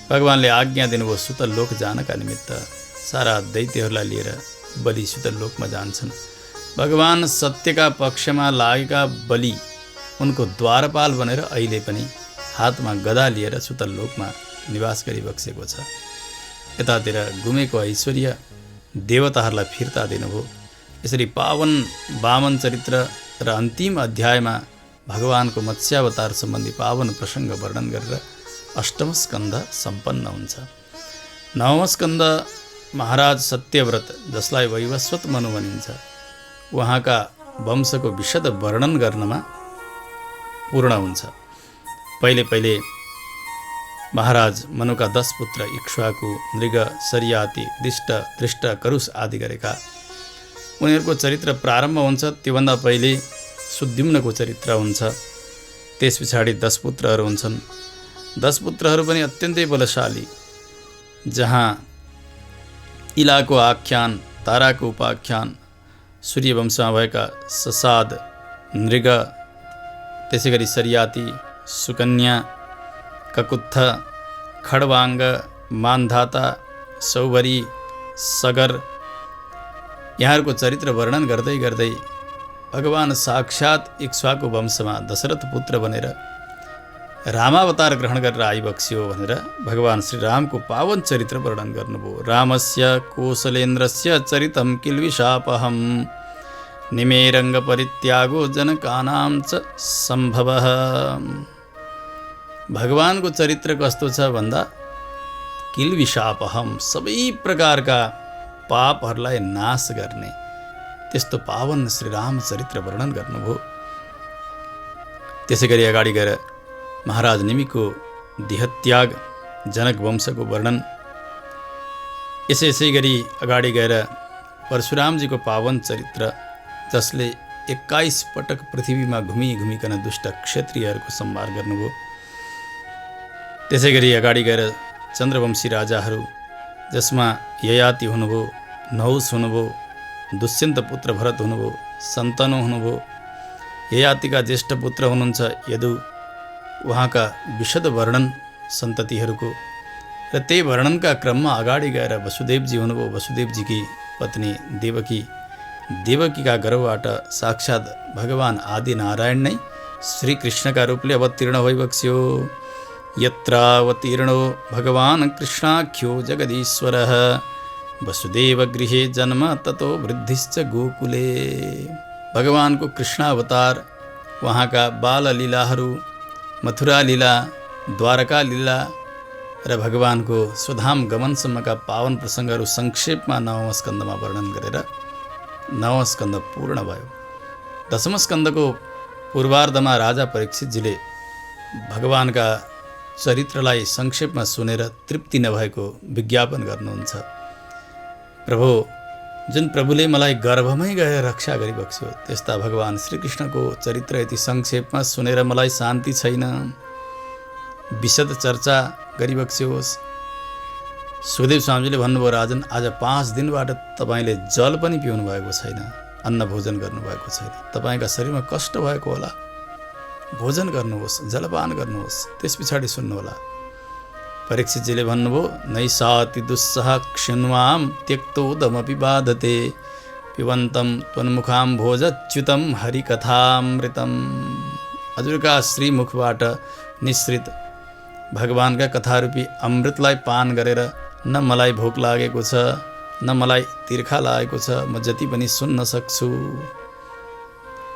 भगवानले आज्ञा दिनुभयो सुतल लोक जानका निमित्त। सारा दैत्यहरूलाई लिएर बलि सुतल लोकमा जान्छन्। भगवान सत्यका पक्षमा लागेका बलि उनको द्वारपाल बनेर अहिले पनि हातमा गदा लिएर सुतल लोकमा निवास गरिबक्सेको छ। यतातिर गुमेको ऐश्वर्य देवताहरूलाई फिर्ता दिनुभयो। यसरी पावन वामन चरित्र र अन्तिम अध्यायमा भगवानको मत्स्यावतार सम्बन्धी पावन प्रसङ्ग वर्णन गरेर 8औं स्कन्ध सम्पन्न हुन्छ। 9औं स्कन्ध महाराज सत्यव्रत, जसलाई वैवस्वत मनु भनिन्छ, उहाँका वंशको विशद वर्णन गर्नमा पूर्ण हुन्छ। पहिले महाराज मनुका 10 पुत्र इक्ष्वाकु, मृग, सरियाती, दिष्ट, दृष्ट, करुष आदि गरेका उनीहरूको चरित्र प्रारम्भ हुन्छ। त्योभन्दा पहिले सुद्युम्नको चरित्र हुन्छ। त्यस पछाडि 10 पुत्रहरू हुन्छन्। 10 पुत्रहरू पनि अत्यन्तै बलशाली, जहाँ इलाको आख्यान, ताराको उपाख्यान, सूर्यवंशमा भएका ससाद, मृग, त्यसै गरी सरियाती, सुकन्या, ककुत्थ, खडवाङ्ग, मान्धाता, सौभरी, सगर यहाँहरूको चरित्र वर्णन गर्दै गर्दै भगवान साक्षात् इक्ष्वाकु वंशमा दशरथ पुत्र बनेर रामावतार ग्रहण गरेर आइबक्स्यो भनेर भगवान श्रीरामको पावन चरित्र वर्णन गर्नुभयो। रामस्य कौशलेन्द्रस्य चरितं किल्बिषापहं निमेरङ्ग परित्यागो जनकानां च सम्भवः। भगवानको चरित्र कस्तो छ भन्दा किल्बिषापहं, सबै प्रकारका पापहरूलाई नाश गर्ने त्यस्तो पावन श्रीराम चरित्र वर्णन गर्नुभयो। त्यसै गरी अगाडि गएर महाराज निमिको देहत्याग, जनक वंशको वर्णन, यसै गरी अगाडि गएर परशुरामजीको पावन चरित्र, जसले 21 पटक पृथ्वीमा घुमिकन दुष्ट क्षत्रियहरूको संहार गर्नुभयो। त्यसै गरी अगाडि गएर चन्द्रवंशी राजाहरू, जसमा ययाति हुनुभयो, नहुस हुनुभयो, दुष्यन्त पुत्र भरत हुनुभयो, सन्तनु हुनुभयो। ययातिका ज्येष्ठ पुत्र हुनुहुन्छ यदु। उहाँका विशद वर्णन सन्ततिहरूको र त्यही वर्णनका क्रममा अगाडि गएर वसुदेवजी हुनुभयो। वसुदेवजीकी पत्नी देवकीका गर्भबाट साक्षात् भगवान आदि नारायण नै श्रीकृष्णका रूपले अवतीर्ण भइबक्स्यो। यत्रावतीर्णो भगवान् कृष्णाख्यो जगदीश्वरः वसुदेव गृहे जन्म ततो वृद्धिश्च गोकुले। भगवानको कृष्णावतार, उहाँका बाल लीलाहरू, मथुरा लीला, द्वारका लीला र भगवानको स्वधाम गमनसम्मका पावन प्रसङ्गहरू संक्षेपमा 9औं स्कन्धमा वर्णन गरेर 9औं स्कन्ध पूर्ण भयो। 10औं स्कन्धको पूर्वार्धमा राजा परीक्षितजीले भगवानका चरित्रलाई संक्षेपमा सुनेर तृप्ति नभएको विज्ञापन गर्नुहुन्छ। प्रभु, जुन प्रभुले मलाई गर्भमै गएर रक्षा गरिबक्स्यो, त्यस्ता भगवान श्रीकृष्णको चरित्र यति संक्षेपमा सुनेर मलाई शान्ति छैन। विशद चर्चा गरिबक्स्योस्। सुखदेव स्वामीजीले भन्नुभयो, राजन, आज 5 दिनबाट तपाईँले जल पनि पिउनु भएको छैन, अन्न भोजन गर्नुभएको छैन। तपाईँका शरीरमा कष्ट भएको होला, भोजन गर्नुहोस्, जलपान गर्नुहोस्, त्यस पछाडि सुन्नुहोला। परीक्षितजीले भन्नुभयो, नैसाति दुस्सह क्षिण्वाम त्यक्तोदमपि बाधते पिबन्तं त्वन्मुखाम भोजच्युतं हरिकथामृतम। हजुरका श्रीमुखबाट निश्रित भगवानका कथारूपी अमृतलाई पान गरेर न मलाई भोक लागेको छ, न मलाई तिर्खा लागेको छ, म जति पनि सुन्न सक्छु।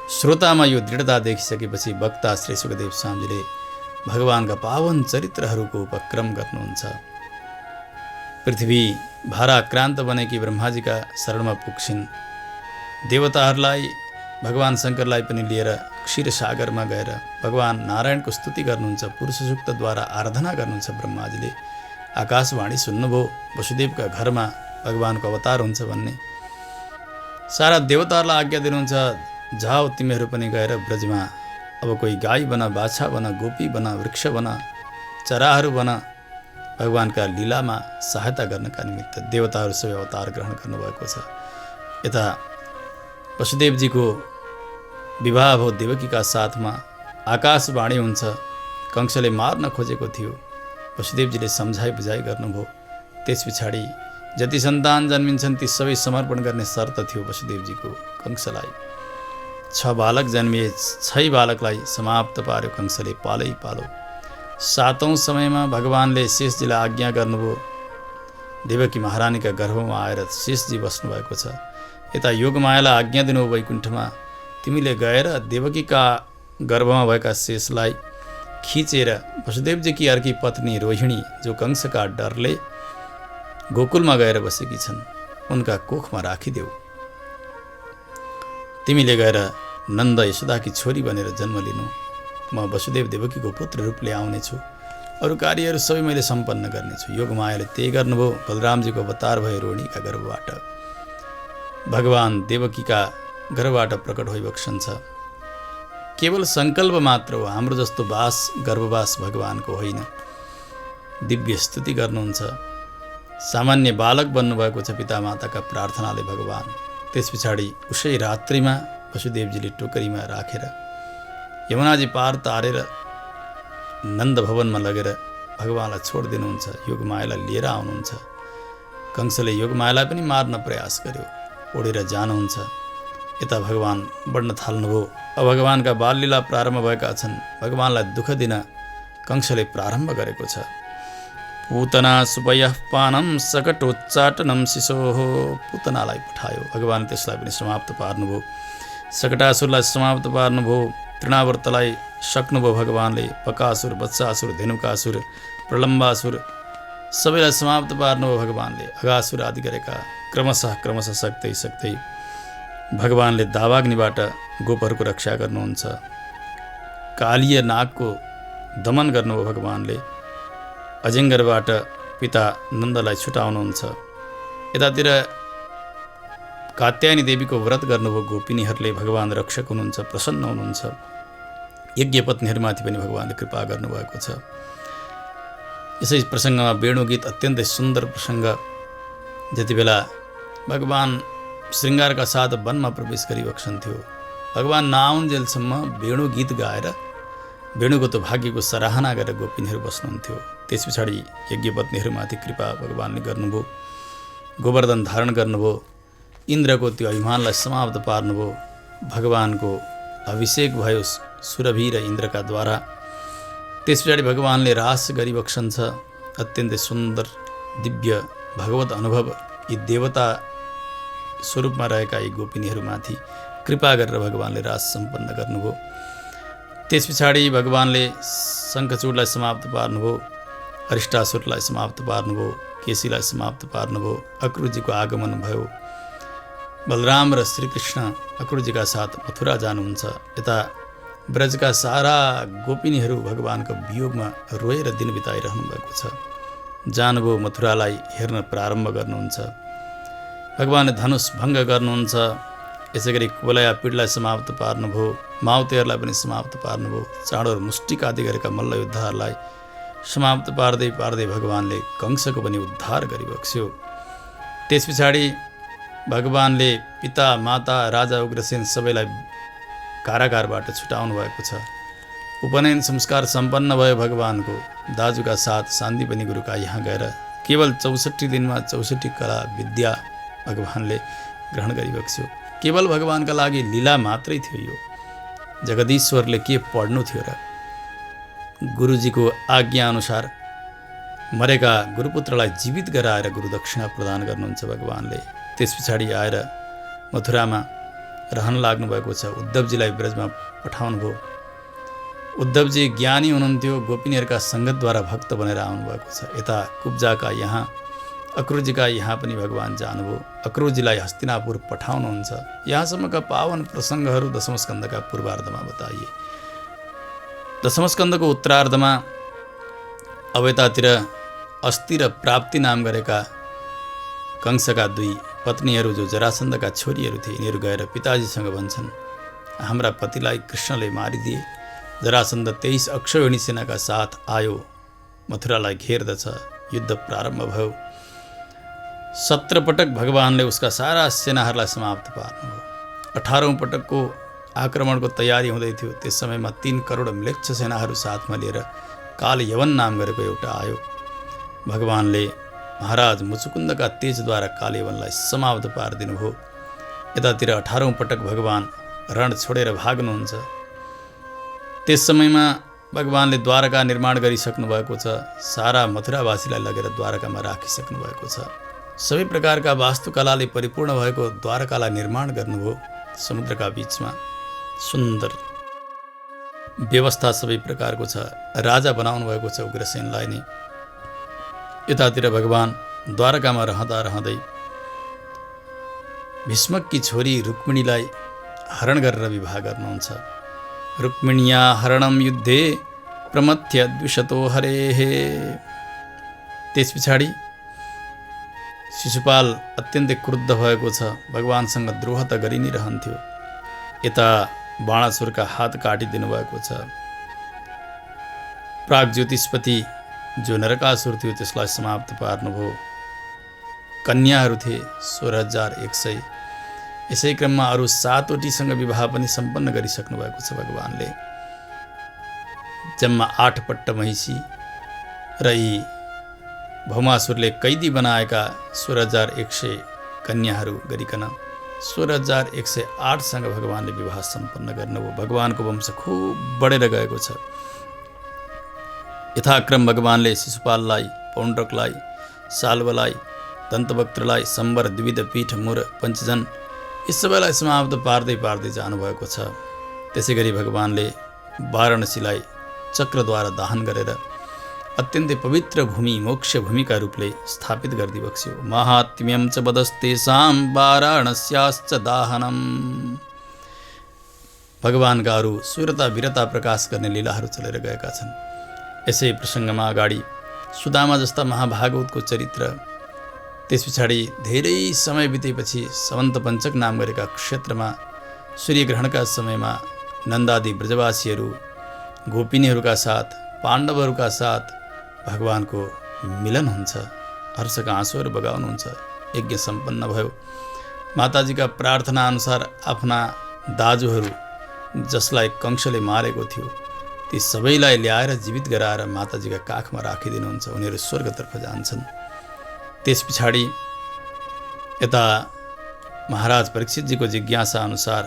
श्रोतामा यो दृढता देखिसकेपछि वक्ता श्री सुखदेव स्वामीले भगवानका पावन चरित्रहरूको उपक्रम गर्नुहुन्छ। पृथ्वी भाराक्रान्त बनेकी ब्रह्माजीका शरणमा पुग्छिन्। देवताहरूलाई, भगवान शङ्करलाई पनि लिएर क्षीरसागरमा गएर भगवान नारायणको स्तुति गर्नुहुन्छ। पुरुष सूक्तद्वारा आराधना गर्नुहुन्छ। ब्रह्माजीले आकाशवाणी सुन्नुभयो, वसुदेवका घरमा भगवानको अवतार हुन्छ भन्ने। सारा देवताहरूलाई आज्ञा दिनुहुन्छ, जाओ तिमीहरू पनि गएर ब्रजमा अब कोही गाई बन, बाछा बन, गोपी बन, वृक्ष बन, चराहरू बन, भगवानका लीलामा सहायता गर्नका निमित्त देवताहरू सबै अवतार ग्रहण गर्नुभएको छ। यता वसुदेवजीको विवाह भयो देवकीका साथमा। आकाशवाणी हुन्छ, कंसले मार्न खोजेको थियो, वसुदेवजीले सम्झाइ बुझाइ गर्नुभयो। त्यस पछाडि जति सन्तान जन्मिन्छन् ती सबै समर्पण गर्ने शर्त थियो वसुदेवजीको कंसलाई। 6 बालक जन्मिए, 6 बालकलाई समाप्त पार्यो कंसले पालै पालो। 7औं समयमा भगवानले शेषजीलाई आज्ञा गर्नुभयो, देवकी महारानीका गर्भमा आएर शेषजी बस्नुभएको छ। यता योगमायालाई आज्ञा दिनुभयो वैकुण्ठमा, तिमीले गएर देवकीका गर्भमा भएका शेषलाई खिचेर वसुदेवजीकी अर्की पत्नी रोहिणी, जो कंसका डरले गोकुलमा गएर बसेकी छन्, उनका कोखमा राखिदेऊ। तिमीले गएर नन्द यशोदाकी छोरी बनेर जन्म लिनु। म वसुदेव देवकीको पुत्र रूपले आउनेछु, अरू कार्यहरू सबै मैले सम्पन्न गर्नेछु। योगमायाले त्यही गर्नुभयो। बलरामजीको अवतार भए रोहिणीका गर्भबाट। भगवान देवकीका गर्भबाट प्रकट भइबक्सन्छ। केवल सङ्कल्प मात्र हो, हाम्रो जस्तो गर्भवास भगवानको होइन। दिव्य स्तुति गर्नुहुन्छ। सामान्य बालक बन्नुभएको छ पितामाताका प्रार्थनाले भगवान। त्यस पछाडि उसै रात्रिमा वसुदेवजीले टोकरीमा राखेर यमुनाजी पार तारेर नन्द भवनमा लगेर भगवानलाई छोडिदिनुहुन्छ। योगमायालाई लिएर आउनुहुन्छ। कंसले योगमायालाई पनि मार्न प्रयास गर्यो, ओडेर जानुहुन्छ। यता भगवान बढ्न थाल्नुभयो। अब भगवानका बाललीला प्रारम्भ भएका छन्। भगवानलाई दुःख दिन कंसले प्रारम्भ गरेको छ। पूतना सुपयः पानम सकटोच्चाटनम शिशोः। पूतनालाई पठायो, भगवान त्यसलाई पनि समाप्त पार्नुभयो। सकटासुरलाई समाप्त पार्नुभयो। तृणावर्तलाई सक्नुभयो भगवानले। पकासुर, वत्सासुर, धेनुकासुर, प्रलम्बासुर सबैलाई समाप्त पार्नुभयो भगवानले। अगासुर आदि गरेका क्रमशः सक्दै भगवानले दावाग्निबाट गोपहरूको रक्षा गर्नुहुन्छ। कालीय नागको दमन गर्नुभयो भगवानले। अजिङ्गरबाट पिता नन्दलाई छुटाउनुहुन्छ। यतातिर कात्यायनी देवीको व्रत गर्नुभयो गोपिनीहरूले। भगवान रक्षक हुनुहुन्छ, प्रसन्न हुनुहुन्छ। यज्ञपत्नीहरूमाथि पनि भगवानले कृपा गर्नुभएको छ। यसै प्रसङ्गमा वेणुगीत अत्यन्तै सुन्दर प्रसङ्ग। जति बेला भगवान श्रृङ्गारका साथ वनमा प्रवेश गरिबक्सन्थ्यो, भगवान नआउन्जेलसम्म वेणुगीत गाएर वेणुको त्यो भाग्यको सराहना गरेर गोपिनीहरू बस्नुहुन्थ्यो। त्यस पछाडि यज्ञपत्नीहरूमाथि कृपा भगवानले गर्नुभयो। गोवर्धन धारण गर्नुभयो। इन्द्रको त्यो अभिमानलाई समाप्त पार्नुभयो। भगवानको अभिषेक भयो सुरभि र इन्द्रका द्वारा। त्यस पछाडि भगवानले रास गरिबक्सन्छ। अत्यन्तै सुन्दर दिव्य भगवत अनुभव यी देवता स्वरूपमा रहेका यी गोपिनीहरूमाथि कृपा गरेर भगवानले राज सम्पन्न गर्नुभयो। त्यस पछाडि भगवानले शङ्खचूडलाई समाप्त पार्नुभयो, अरिष्टासुरलाई समाप्त पार्नुभयो, केसीलाई समाप्त पार्नुभयो। अक्रूरजीको आगमन भयो। बलराम र श्रीकृष्ण अक्रूरजीका साथ मथुरा जानुहुन्छ। यता ब्रजका सारा गोपिनीहरू भगवानको वियोगमा रोएर दिन बिताइरहनु भएको छ। जानुभयो मथुरालाई हेर्न प्रारम्भ गर्नुहुन्छ। भगवानले धनुष भङ्ग गर्नुहुन्छ। यसै गरी कुवलया पीडलाई समाप्त पार्नुभयो, माउतेहरूलाई पनि समाप्त पार्नुभयो। चाँडो र मुष्टिक आदि गरेका मल्लयोद्धाहरूलाई समाप्त पार्दै पार्दै भगवानले कंसको पनि उद्धार गरिबक्स्यो। त्यस पछाडि भगवानले पिता माता राजा उग्रसेन सबैलाई कारागारबाट छुटाउनु भएको छ। उपनयन संस्कार सम्पन्न भयो भगवानको। दाजुका साथ सान्दीपनी गुरुका यहाँ गएर केवल 64 दिनमा 64 कला विद्या भगवानले ग्रहण गरिबक्स्यो। केवल भगवानका लागि लीला मात्रै थियो यो। जगदीश्वरले के पढ्नु थियो र? गुरुजीको आज्ञा अनुसार मरेका गुरुपुत्रलाई जीवित गराएर गुरुदक्षिणा प्रदान गर्नुहुन्छ भगवानले। त्यस पछाडि आएर मथुरामा रहन लाग्नुभएको छ। उद्धवजीलाई ब्रजमा पठाउनुभयो। उद्धवजी ज्ञानी हुनुहुन्थ्यो, गोपिनीहरूका सङ्गतद्वारा भक्त बनेर आउनुभएको छ। यता कुब्जाका यहाँ अक्रूरजीका यहाँ पनि भगवान जानुभयो। अक्रूरजीलाई हस्तिनापुर पठाउनुहुन्छ। यहाँसम्मका पावन प्रसङ्गहरू दशमस्कन्धका पूर्वार्धमा बताइए। दशमस्कन्धको उत्तरार्धमा अब यतातिर अस्ति र प्राप्ति नाम गरेका कंसका 2 पत्नीहरू जो जरासन्धका छोरीहरू थिए, यिनीहरू गएर पिताजीसँग भन्छन्, हाम्रा पतिलाई कृष्णले मारिदिए। जरासन्ध 23 अक्षौहिणी सेनाका साथ आयो, मथुरालाई घेर्दछ। युद्ध प्रारम्भ भयो। 17 पटक भगवानले उसका सारा सेनाहरूलाई समाप्त पार्नुभयो। 18औं पटकको आक्रमणको तयारी हुँदै थियो। त्यस समयमा 3 करोड म्लेच्छ सेनाहरू साथमा लिएर काल यवन नाम गरेको एउटा आयो। भगवानले महाराज मुचुकुन्दका तेजद्वारा कालयवनलाई समाप्त पारिदिनुभयो। यतातिर 18औं पटक भगवान रण छोडेर भाग्नुहुन्छ। त्यस समयमा भगवानले द्वारका निर्माण गरिसक्नु भएको छ। सारा मथुरावासीलाई लगेर द्वारकामा राखिसक्नु भएको छ। सबै प्रकारका वास्तुकलाले परिपूर्ण भएको द्वारकालाई निर्माण गर्नुभयो। समुद्रका बीचमा सुन्दर व्यवस्था सबै प्रकारको छ। राजा बनाउनु भएको छ उग्रसेनलाई नै। यतातिर भगवान द्वारकामा रहँदा रहँदै भीष्मककी छोरी रुक्मिणीलाई हरण गरेर विवाह गर्नुहुन्छ। रुक्मिण्या हरणम युद्धे प्रमथ्य द्विशतो हरेः। त्यस पछाडि शिशुपाल अत्यन्तै क्रुद्ध भएको छ। भगवानसँग द्रोह त गरि नै रहन्थ्यो। यता बाणासुरका हात काटिदिनु भएको छ। प्राग ज्योतिषपति जो नरकासुर थियो त्यसलाई समाप्त पार्नुभयो। कन्याहरू थिए 16,100। यसै क्रममा अरू 7वटीसँग विवाह पनि सम्पन्न गरिसक्नु भएको छ भगवानले। जम्मा 8 पट्ट महिषी र यी भौमासुरले कैदी बनाएका 16,100 कन्याहरू गरिकन 16,108सँग भगवानले विवाह सम्पन्न गर्नुभयो। भगवानको वंश खुब बढेर गएको छ। यथाक्रम भगवानले शिशुपाललाई, पौण्ड्रकलाई, साल्वलाई, दन्तवक्त्रलाई, सम्बर, द्विविध पीठ, मुर, पञ्चजन यी सबैलाई समाप्त पार्दै पार्दै जानुभएको छ। त्यसै गरी भगवानले वाराणसीलाई चक्रद्वारा दाहन गरेर अत्यन्तै पवित्र भूमि, मोक्ष भूमिका रूपले स्थापित गरिदिबक्स्यो। माहात्म्यं च वदस्तेषां वाराणस्याश्च दाहनम्। भगवानका अरू सुरता वीरता प्रकाश गर्ने लीलाहरू चलेर गएका छन्। यसै प्रसङ्गमा अगाडि सुदामा जस्ता महाभागवतको चरित्र, त्यस पछाडि धेरै समय बितेपछि सवन्त पञ्चक नाम गरेका क्षेत्रमा सूर्यग्रहणका समयमा नन्दादि ब्रजवासीहरू गोपिनीहरूका साथ, पाण्डवहरूका साथ भगवानको मिलन हुन्छ। हर्षका आँसुहरू बगाउनुहुन्छ। यज्ञ सम्पन्न भयो। माताजीका प्रार्थना अनुसार आफ्ना दाजुहरू जसलाई कंसले मारेको थियो ती सबैलाई ल्याएर जीवित गराएर माताजीका काखमा राखिदिनुहुन्छ। उनीहरू स्वर्गतर्फ जान्छन्। त्यस पछाडि यता महाराज परीक्षितजीको जिज्ञासा अनुसार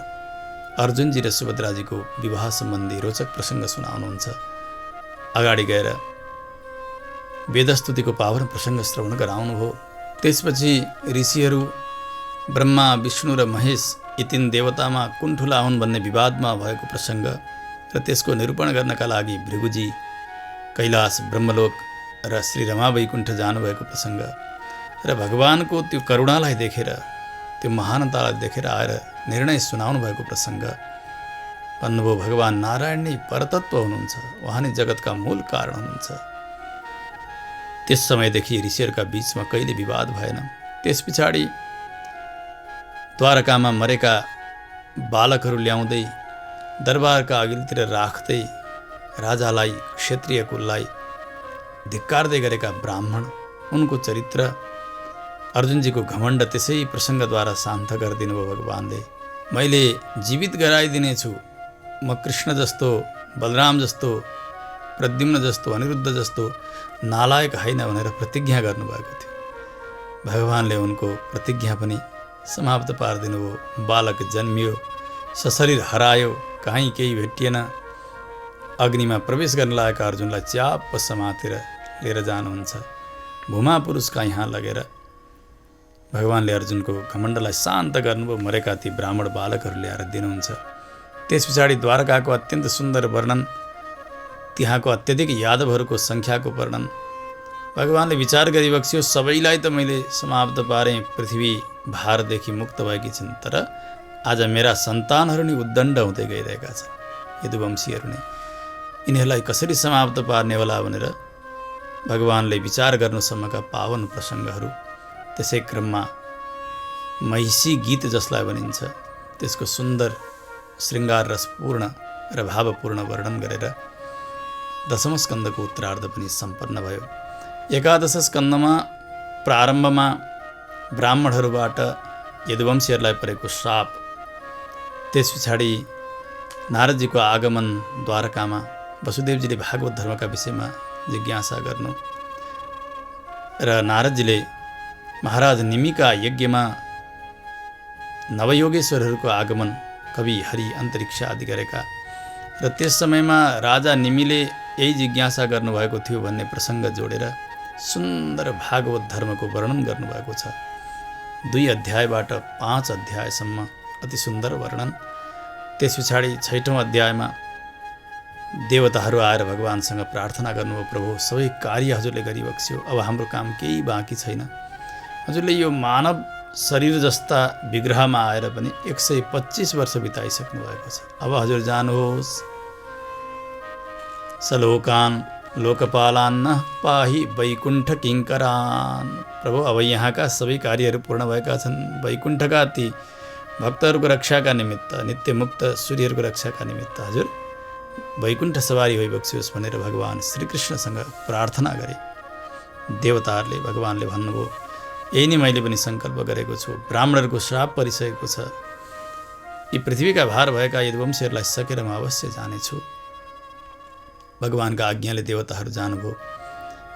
अर्जुनजी र सुभद्राजीको विवाह सम्बन्धी रोचक प्रसङ्ग सुनाउनुहुन्छ। अगाडि गएर वेदस्तुतिको पावन प्रसङ्ग श्रवण गराउनुभयो। त्यसपछि ऋषिहरू ब्रह्मा, विष्णु र महेश यी तीन देवतामा कुन ठुला हुन् भन्ने विवादमा भएको प्रसङ्ग र त्यसको निरूपण गर्नका लागि भृगुजी कैलाश ब्रह्मलोक र श्री रमा वैकुण्ठ जानुभएको प्रसङ्ग र भगवानको त्यो करुणालाई देखेर त्यो महानतालाई देखेर आएर निर्णय सुनाउनु भएको प्रसङ्ग भन्नुभयो भगवान नारायण नै परतत्व हुनुहुन्छ, उहाँ नै जगतका मूल कारण हुनुहुन्छ। त्यस समयदेखि ऋषिहरूका बीचमा कहिले विवाद भएन। त्यस पछाडि द्वारकामा मरेका बालकहरू ल्याउँदै दरबारका अघिल्तिर राख्दै राजालाई क्षत्रिय कुललाई धिक्कार्दै गरेका ब्राह्मण, उनको चरित्र, अर्जुनजीको घमण्ड त्यसै प्रसङ्गद्वारा शान्त गरिदिनु भयो भगवानले। मैले जीवित गराइदिनेछु, म कृष्ण जस्तो, बलराम जस्तो, प्रद्युम्न जस्तो, अनिरुद्ध जस्तो नालायक होइन भनेर प्रतिज्ञा गर्नुभएको थियो। भगवानले उनको प्रतिज्ञा पनि समाप्त पारिदिनु भयो। बालक जन्मियो, सशरीर हरायो, कहीँ केही भेटिएन। अग्निमा प्रवेश गर्न लागेका अर्जुनलाई च्याप्प समातेर लिएर जानुहुन्छ। भूमा पुरुषका यहाँ लगेर भगवानले अर्जुनको घमण्डलाई शान्त गर्नुभयो। मरेका ती ब्राह्मण बालकहरू ल्याएर दिनुहुन्छ। त्यस पछाडि द्वारकाको अत्यन्त सुन्दर वर्णन, त्यहाँको अत्यधिक यादवहरूको सङ्ख्याको वर्णन भगवानले विचार गरिबक्स्यो। सबैलाई त मैले समाप्त पारेँ, पृथ्वी भारदेखि मुक्त भएकी छिन्, तर आज मेरा सन्तानहरू नै उद्दण्ड हुँदै गइरहेका छन्, यदुवंशीहरू नै, यिनीहरूलाई कसरी समाप्त पार्ने होला भनेर भगवानले विचार गर्नुसम्मका पावन प्रसङ्गहरू। त्यसै क्रममा महिषी गीत जसलाई भनिन्छ, त्यसको सुन्दर श्रृङ्गार रसपूर्ण र भावपूर्ण वर्णन गरेर दशम स्कन्दको उत्तरार्ध पनि सम्पन्न भयो। एकादश स्कन्दमा प्रारम्भमा ब्राह्मणहरूबाट यदुवंशीहरूलाई परेको श्राप, त्यस पछाडि नारदजीको आगमन द्वारकामा, वसुदेवजीले भागवत धर्मका विषयमा जिज्ञासा गर्नु र नारदजीले महाराज निमिका यज्ञमा नवयोगेश्वरहरूको आगमन, कवि हरि अन्तरिक्ष आदि गरेका र त्यस समयमा राजा निमिले यही जिज्ञासा गर्नुभएको थियो भन्ने प्रसङ्ग जोडेर सुन्दर भागवत धर्मको वर्णन गर्नुभएको छ। 2 अध्यायबाट 5 अध्यायसम्म अति सुन्दर वर्णन। त्यस पछाडि 6औँ अध्यायमा देवताहरू आएर भगवानसँग प्रार्थना गर्नुभयो, प्रभु सबै कार्य हजुरले गरिबक्स्यो, अब हाम्रो काम केही बाँकी छैन। हजुरले यो मानव शरीर जस्ता विग्रहमा आएर पनि 125 वर्ष बिताइसक्नु भएको छ। अब हजुर जानुहोस्। सलोकान लोकपालान्न पाही वैकुण्ठ किङ्करान। प्रभु अब यहाँका सबै कार्यहरू पूर्ण भएका छन्। वैकुण्ठका ती भक्तहरूको रक्षाका निमित्त, नित्य मुक्त सूर्यहरूको रक्षाका निमित्त हजुर वैकुण्ठ सवारी भइबक्सियोस् भनेर भगवान श्रीकृष्णसँग प्रार्थना गरे। देवताहरूले, भगवानले भन्नुभयो, यही नै मैले पनि सङ्कल्प गरेको छु। ब्राह्मणहरूको श्राप परिसकेको छ। यी पृथ्वीका भार भएका यदुवंशीहरूलाई सकेर म अवश्य जानेछु। भगवानका आज्ञाले देवताहरू जानुभयो।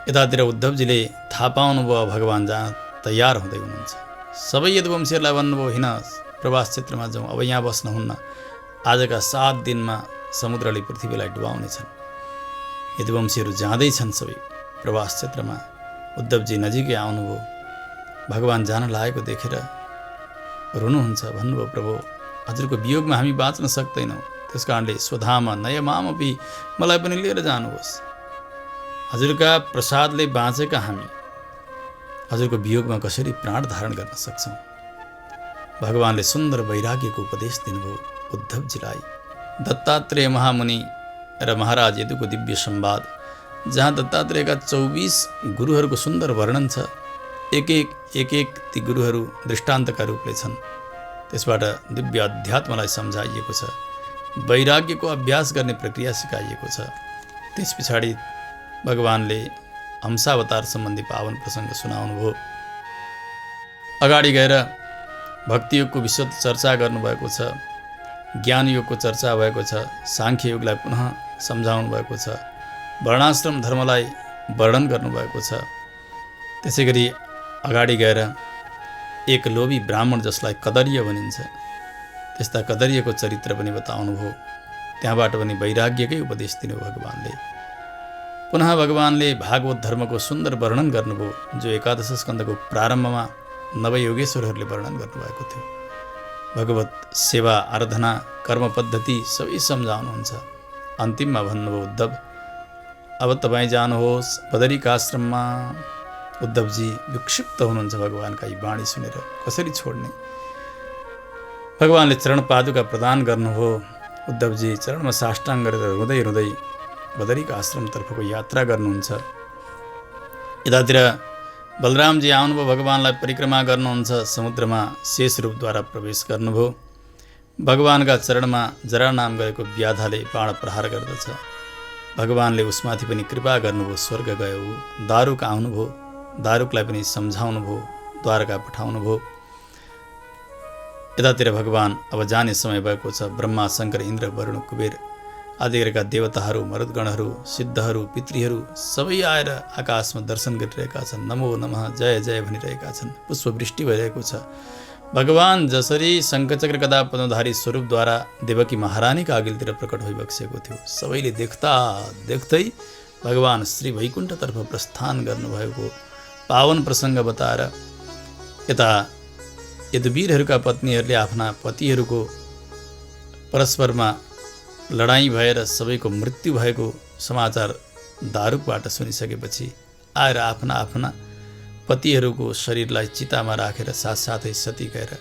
यतातिर उद्धवजीले थाहा पाउनुभयो भगवान जान तयार हुँदै हुनुहुन्छ। सबै यदुवंशीहरूलाई भन्नुभयो, हिँड प्रवास क्षेत्रमा जाउँ, अब यहाँ बस्नुहुन्न। आजका 7 दिनमा समुद्रले पृथ्वीलाई डुबाउनेछन्। यदुवंशीहरू जाँदैछन् सबै प्रवास क्षेत्रमा। उद्धवजी नजिकै आउनुभयो। भगवान जान लागेको देखेर रुनुहुन्छ। भन्नुभयो, प्रभु हजुरको वियोगमा हामी बाँच्न सक्दैनौँ, त्यस कारणले स्वधाम नयमामपि मलाई पनि लिएर जानुहोस्। हजुरका प्रसादले बाँचेका हामी हजुरको वियोगमा कसरी प्राण धारण गर्न सक्छौँ। भगवानले सुन्दर वैराग्यको उपदेश दिनुभयो उद्धवजीलाई। दत्तात्रेय महामुनि र महाराज यदुको दिव्य संवाद, जहाँ दत्तात्रेयका 24 गुरुहरूको सुन्दर वर्णन छ। एक एक ती गुरुहरू दृष्टान्तका रूपले छन्। त्यसबाट दिव्य अध्यात्मलाई सम्झाइएको छ। वैराग्यको अभ्यास गर्ने प्रक्रिया सिकाइएको छ। त्यस पछाडि भगवानले हंसावतार सम्बन्धी पावन प्रसङ्ग सुनाउनुभयो। अगाडि गएर भक्तियोगको विशद चर्चा गर्नुभएको छ। ज्ञानयोगको चर्चा भएको छ। साङ्ख्य योगलाई पुनः सम्झाउनु भएको छ। वर्णाश्रम धर्मलाई वर्णन गर्नुभएको छ। त्यसै गरी अगाडि गएर एक लोभी ब्राह्मण जसलाई कदर्य भनिन्छ, त्यस्ता कदर्यको चरित्र पनि बताउनुभयो। त्यहाँबाट पनि वैराग्यकै उपदेश दिनु भगवानले। पुनः भगवानले भागवत धर्मको सुन्दर वर्णन गर्नुभयो, जो एकादश स्कन्दको प्रारम्भमा नवयोगेश्वरहरूले वर्णन गर्नुभएको थियो। भगवत सेवा आराधना कर्म पद्धति सबै सम्झाउनुहुन्छ। अन्तिममा भन्नुभयो उद्धव अब तपाईँ जानुहोस् बदरिक आश्रममा। उद्धवजी विक्षिप्त हुनुहुन्छ भगवानका यी वाणी सुनेर, कसरी छोड्ने। भगवानले चरण पादुका प्रदान गर्नुभयो। उद्धवजी चरणमा साष्टाङ्ग गरेर रुँदै रुँदै बदरिक आश्रमतर्फको यात्रा गर्नुहुन्छ। यतातिर बलरामजी आउनुभयो, भगवानलाई परिक्रमा गर्नुहुन्छ। समुद्रमा शेष रूपद्वारा प्रवेश गर्नुभयो। भगवानका चरणमा जरा नाम गएको व्याधाले बाण प्रहार गर्दछ। भगवानले उसमाथि पनि कृपा गर्नुभयो। स्वर्ग गयो। दारुक आउनुभयो। दारुकलाई पनि सम्झाउनुभयो, द्वारका पठाउनुभयो। यतातिर भगवान अब जाने समय भएको छ। ब्रह्मा शङ्कर इन्द्र वरुण कुबेर आदि गरेका देवताहरू मरुद्गणहरू सिद्धहरू पितृहरू सबै आएर आकाशमा दर्शन गरिरहेका छन्। नमो नमः जय जय भनिरहेका छन्। पुष्पवृष्टि भइरहेको छ। भगवान जसरी शङ्खचक्र गदा पद्मधारी स्वरूपद्वारा देवकी महारानीका अघिल्तिर प्रकट भइबक्सेको थियो, सबैले देख्दा देख्दै भगवान श्री वैकुण्ठतर्फ प्रस्थान गर्नुभएको पावन प्रसङ्ग बताएर यता यदुवीरहरूका पत्नीहरूले आफ्ना पतिहरूको परस्परमा लडाईँ भएर सबैको मृत्यु भएको समाचार दारुकबाट सुनिसकेपछि आएर आफ्ना आफ्ना पतिहरूको शरीरलाई चितामा राखेर साथसाथै सती गएर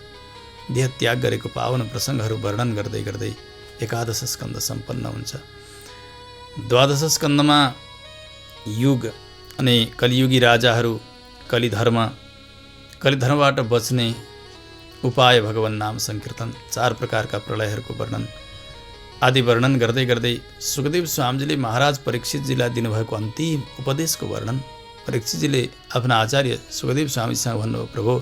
देह त्याग गरेको पावन प्रसङ्गहरू वर्णन गर्दै गर्दै एकादश स्कन्द सम्पन्न हुन्छ। द्वादश स्कन्दमा युग अनि कलियुगी राजाहरू कलिधर्मबाट बच्ने उपाय, भगवान नाम संकीर्तन, 4 प्रकारका प्रलयहरूको वर्णन आदि वर्णन गर्दै गर्दै सुखदेव स्वामीजीले महाराज परीक्षितजीलाई दिनुभएको अन्तिम उपदेशको वर्णन। परीक्षितजीले आफ्ना आचार्य सुखदेव स्वामीजीसँग भन्नुभयो, प्रभु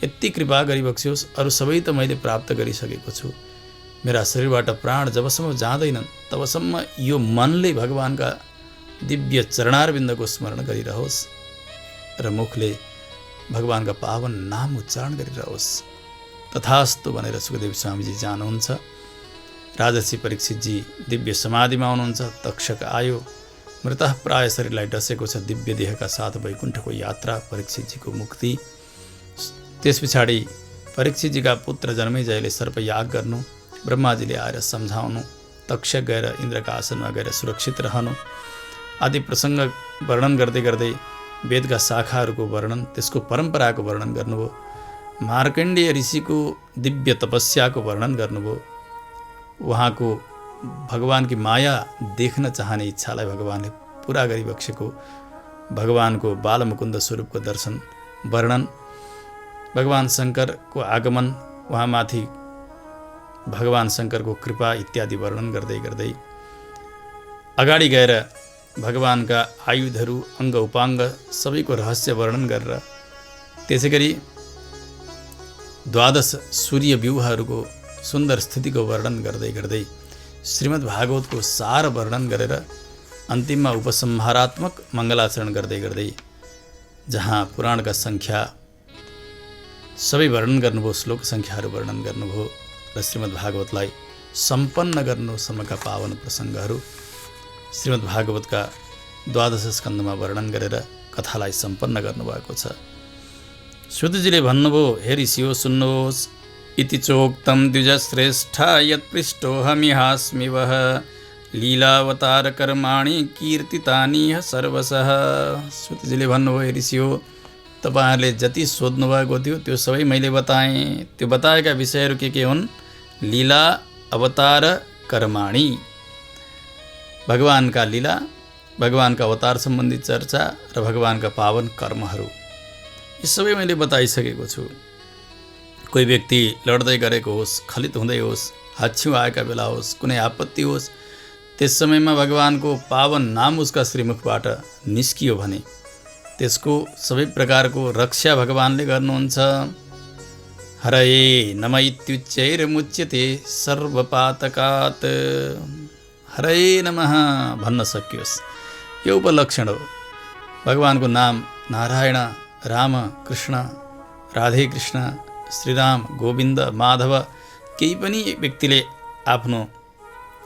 यति कृपा गरिबक्स्योस्, अरू सबै त मैले प्राप्त गरिसकेको छु। मेरा शरीरबाट प्राण जबसम्म जाँदैनन् तबसम्म यो मनले भगवानका दिव्य चरणारविन्दको स्मरण गरिरहोस् र मुखले भगवानका पावन नाम उच्चारण गरिरहोस्। तथास्तु भनेर सुखदेव स्वामीजी जानुहुन्छ। राजर्षि परीक्षितजी दिव्य समाधिमा हुनुहुन्छ। तक्षक आयो। मृतः प्राय शरीरलाई डसेको छ। दिव्य देहका साथ वैकुण्ठको यात्रा, परीक्षितजीको मुक्ति। त्यस पछाडि परीक्षितजीका पुत्र जन्मेजयले सर्पयाग गर्नु, ब्रह्माजीले आएर सम्झाउनु, तक्षक गएर इन्द्रका आसनमा गएर सुरक्षित रहनु आदि प्रसङ्ग वर्णन गर्दै गर्दै वेदका शाखाहरूको वर्णन, त्यसको परम्पराको वर्णन गर्नुभयो। मार्कण्डेय ऋषिको दिव्य तपस्याको वर्णन गर्नुभयो। उहाँको भगवानकी माया देख्न चाहने इच्छालाई भगवानले पुरा गरिबक्सेको भगवानको बालमुकुन्द स्वरूपको दर्शन वर्णन, भगवान शङ्करको आगमन, उहाँमाथि भगवान शङ्करको कृपा इत्यादि वर्णन गर्दै गर्दै अगाडि गएर भगवानका आयुधहरू अङ्ग उपाङ्ग सबैको रहस्य वर्णन गरेर त्यसै गरी 12 सूर्य व्यूहहरूको सुन्दर स्थितिको वर्णन गर्दै गर्दै श्रीमद् भागवतको सार वर्णन गरेर अन्तिममा उपसंहारात्मक मङ्गलाचरण गर्दै गर्दै जहाँ पुराणका सङ्ख्या सबै वर्णन गर्नुभयो, श्लोक सङ्ख्याहरू वर्णन गर्नुभयो र श्रीमद् भागवतलाई सम्पन्न गर्नुसम्मका पावन प्रसङ्गहरू श्रीमद् भागवतका 12 स्कन्दमा वर्णन गरेर कथालाई सम्पन्न गर्नुभएको छ। श्रुतिजीले भन्नुभयो, हे ऋषियो सुन्नुहोस्, इति चोक्तं द्विजश्रेष्ठा यत्पृष्टोऽहमिहास्मि वः लीलावतार कर्माणि कीर्तितानिह सर्वशः। श्रुतिजीले भन्नुभयो, हे ऋषियो तपाईँहरूले जति सोध्नुभएको थियो त्यो सबै मैले बताएँ। त्यो बताएका विषयहरू के हुन्? लीला, अवतार, कर्माणि, भगवानका लीला, भगवानका अवतार सम्बन्धी चर्चा र भगवानका पावन कर्महरू, यी सबै मैले बताइसकेको छु। कोही व्यक्ति लड्दै गरेको होस्, खलित हुँदै होस्, हाच्छिउँ आएका बेला होस्, कुनै आपत्ति होस्, त्यस समयमा भगवानको पावन नाम उसका श्रीमुखबाट निस्कियो भने त्यसको सबै प्रकारको रक्षा भगवानले गर्नुहुन्छ। हरये नम इत्युच्चैर्मुच्यते सर्वपातकात्। हरये नमः भन्न सकियोस्, यो उपलक्षण हो। भगवानको नाम नारायण, राम, कृष्ण, राधे कृष्ण, श्रीराम, गोविन्द, माधव केही पनि व्यक्तिले आफ्नो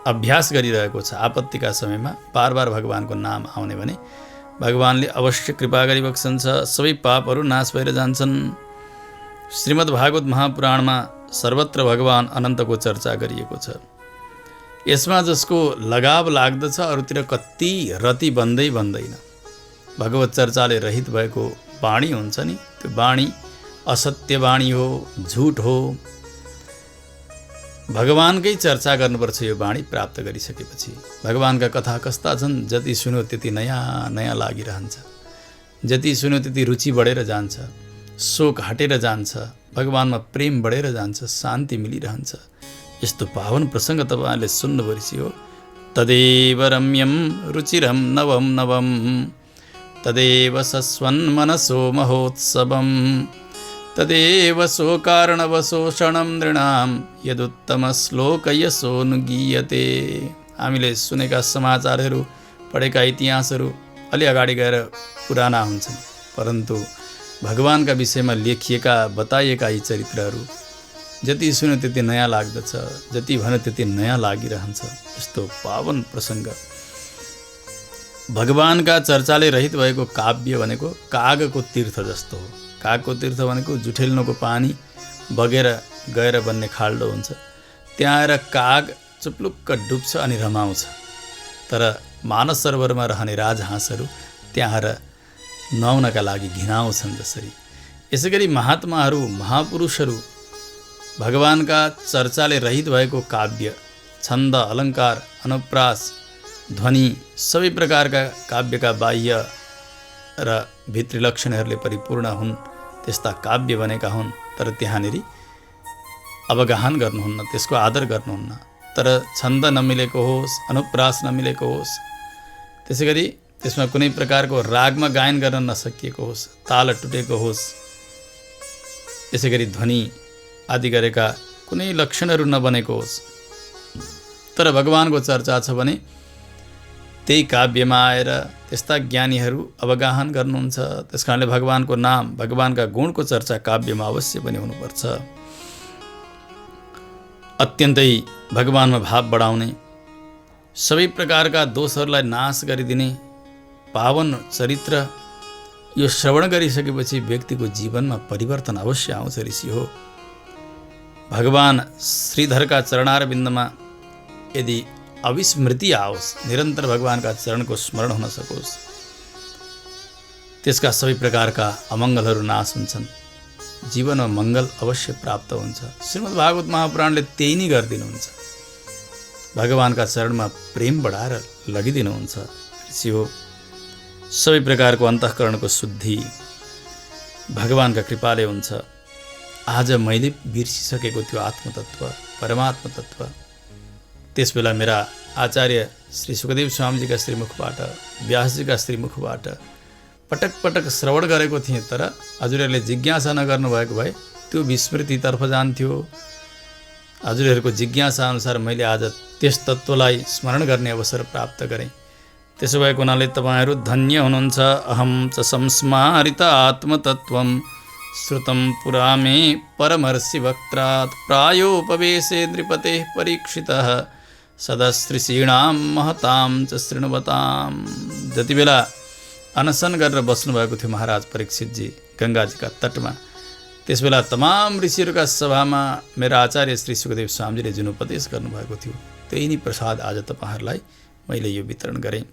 अभ्यास गरिरहेको छ, आपत्तिका समयमा बार बार भगवानको नाम आउने भने भगवानले अवश्य कृपा गरिबक्सन्छ, सबै पापहरू नाश भएर जान्छन्। श्रीमद् भागवत महापुराणमा सर्वत्र भगवान अनन्तको चर्चा गरिएको छ। यसमा जसको लगाव लाग्दछ अरूतिर कति रति बन्दै बन्दैन। भगवत चर्चाले रहित भएको वाणी हुन्छ नि, त्यो वाणी असत्य वाणी हो, झुट हो। भगवानकै चर्चा गर्नुपर्छ यो वाणी प्राप्त गरिसकेपछि। भगवानका कथा कस्ता छन्, जति सुन्यो त्यति नयाँ नयाँ लागिरहन्छ, जति सुन्यो त्यति रुचि बढेर जान्छ, शोक हटेर जान्छ, भगवानमा प्रेम बढेर जान्छ, शान्ति मिलिरहन्छ। यस्तो पावन प्रसङ्ग तपाईँहरूले सुन्नुभएपछि हो। तदेव रम्यं रुचिरं नवं नवं तदेव सस्वन् मनसो महोत्सवं तदेव सो कारणवशोषणं नृणां यदुत्तमश्लोकयशोनुगीयते। हामीले सुनेका समाचारहरू, पढेका इतिहासहरू अलि अगाडि गएर पुराना हुन्छन्, परन्तु भगवानका विषयमा लेखिएका बताइएका यी चरित्रहरू जति सुन्यो त्यति नयाँ लाग्दछ, जति भन्यो त्यति नयाँ लागिरहन्छ। यस्तो पावन प्रसङ्ग। भगवानका चर्चाले रहित भएको काव्य भनेको कागको तीर्थ जस्तो हो। कागको तीर्थ भनेको जुठेल्नुको पानी बगेर गएर बन्ने खाल्डो हुन्छ। त्यहाँ आएर काग चुप्लुक्क डुब्छ अनि रमाउँछ। तर मानस सरोवरमा रहने राजहाँसहरू त्यहाँ आएर नुहाउनका लागि घिनाउँछन्। जसरी यसै गरी महात्माहरू, महापुरुषहरू भगवानका चर्चाले रहित भएको काव्य, छन्द, अलङ्कार, अनुप्रास, ध्वनि सबै प्रकारका काव्यका बाह्य र भित्री लक्षणहरूले परिपूर्ण हुन्, त्यस्ता काव्य बनेका हुन्। तर त्यहाँनिर अवगाहन गर्नुहुन्न, त्यसको आदर गर्नुहुन्न। तर छन्द नमिलेको होस्, अनुप्रास नमिलेको होस्, त्यसै गरी त्यसमा कुनै प्रकारको रागमा गायन गर्न नसकिएको होस्, ताल टुटेको होस्, त्यसै गरी ध्वनि आदि गरेका कुनै लक्षणहरू नबनेको होस्, तर भगवानको चर्चा छ भने त्यही काव्यमा आएर त्यस्ता ज्ञानीहरू अवगाहन गर्नुहुन्छ। त्यस कारणले भगवानको नाम, भगवानका गुणको चर्चा काव्यमा अवश्य पनि हुनुपर्छ। अत्यन्तै भगवानमा भाव बढाउने, सबै प्रकारका दोषहरूलाई नाश गरिदिने पावन चरित्र यो श्रवण गरिसकेपछि व्यक्तिको जीवनमा परिवर्तन अवश्य आउँछ। ऋषि हो भगवान श्रीधरका चरणारविन्दमा यदि अविस्मृति आओस्, निरन्तर भगवानका चरणको स्मरण हुन सकोस्, त्यसका सबै प्रकारका अमङ्गलहरू नाश हुन्छन्, जीवनमा मङ्गल अवश्य प्राप्त हुन्छ। श्रीमद् भागवत महापुराणले त्यही नै गरिदिनुहुन्छ। भगवानका चरणमा प्रेम बढाएर लगिदिनुहुन्छ। ऋषि हो सबै प्रकारको अन्तःकरणको शुद्धि भगवानका कृपाले हुन्छ। आज मैले बिर्सिसकेको त्यो आत्मतत्त्व, परमात्म तत्त्व, त्यसबेला मेरा आचार्य श्री सुखदेव स्वामीजीका श्रीमुखबाट, व्यासजीका श्रीमुखबाट पटक पटक श्रवण गरेको थिएँ। तर हजुरहरूले जिज्ञासा नगर्नुभएको भए त्यो विस्मृतितर्फ जान्थ्यो। हजुरहरूको जिज्ञासा अनुसार मैले आज त्यस तत्त्वलाई स्मरण गर्ने अवसर प्राप्त गरेँ। त्यसो भएको हुनाले तपाईँहरू धन्य हुनुहुन्छ। अहं च संस्मारित आत्मतत्त्वं श्रुतं पुरा मे परमर्षि वक्त्रात् प्रायोपवेशे नृपतेः परीक्षितः सदसृषीणां महतां च शृण्वताम्। जति बेला अनसन गरेर बस्नुभएको थियो महाराज परीक्षितजी गङ्गाजीका तटमा, त्यसबेला तमाम ऋषिहरूका सभामा मेरा आचार्य श्री सुखदेव स्वामीजीले जुन उपदेश गर्नुभएको थियो त्यही नै प्रसाद आज तपाईँहरूलाई मैले यो वितरण गरेँ।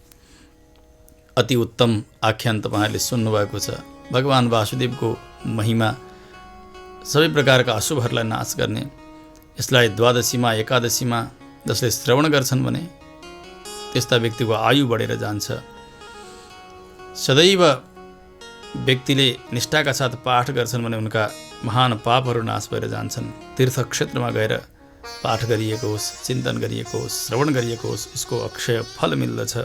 अति उत्तम आख्यान तपाईँहरूले सुन्नुभएको छ। भगवान वासुदेवको महिमा, सबै प्रकारका अशुभहरूलाई नाश गर्ने। यसलाई द्वादशीमा, एकादशीमा जसले श्रवण गर्छन् भने त्यस्ता व्यक्तिको आयु बढेर जान्छ। सदैव व्यक्तिले निष्ठाका साथ पाठ गर्छन् भने उनका महान पापहरू नाश भएर जान्छन्। तीर्थक्षेत्रमा गएर पाठ गरिएको होस्, चिन्तन गरिएको होस्, श्रवण गरिएको होस्, उसको अक्षय फल मिल्दछ।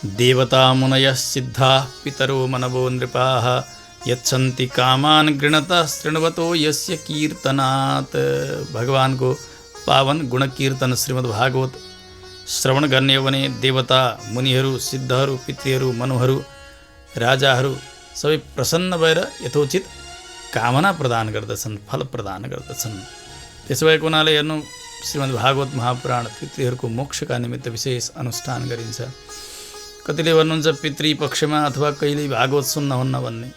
देवता मुनयः सिद्धाः पितरो मनवो नृपाः यच्छन्ति कामान् गृणतः शृण्वतो यस्य कीर्तनात्। भगवानको पावन गुणकीर्तन श्रीमद् भागवत श्रवण गर्ने हो भने देवता, मुनिहरू, सिद्धहरू, पितृहरू, मनुहरू, राजाहरू सबै प्रसन्न भएर यथोचित कामना प्रदान गर्दछन्, फल प्रदान गर्दछन्। त्यसो भएको हुनाले हेर्नु श्रीमद् भागवत महापुराण पितृहरूको मोक्षका निमित्त विशेष अनुष्ठान गरिन्छ। कतिले भन्नुहुन्छ पितृ पक्षमा अथवा कहिले भागवत सुन्न हुन्न भन्ने।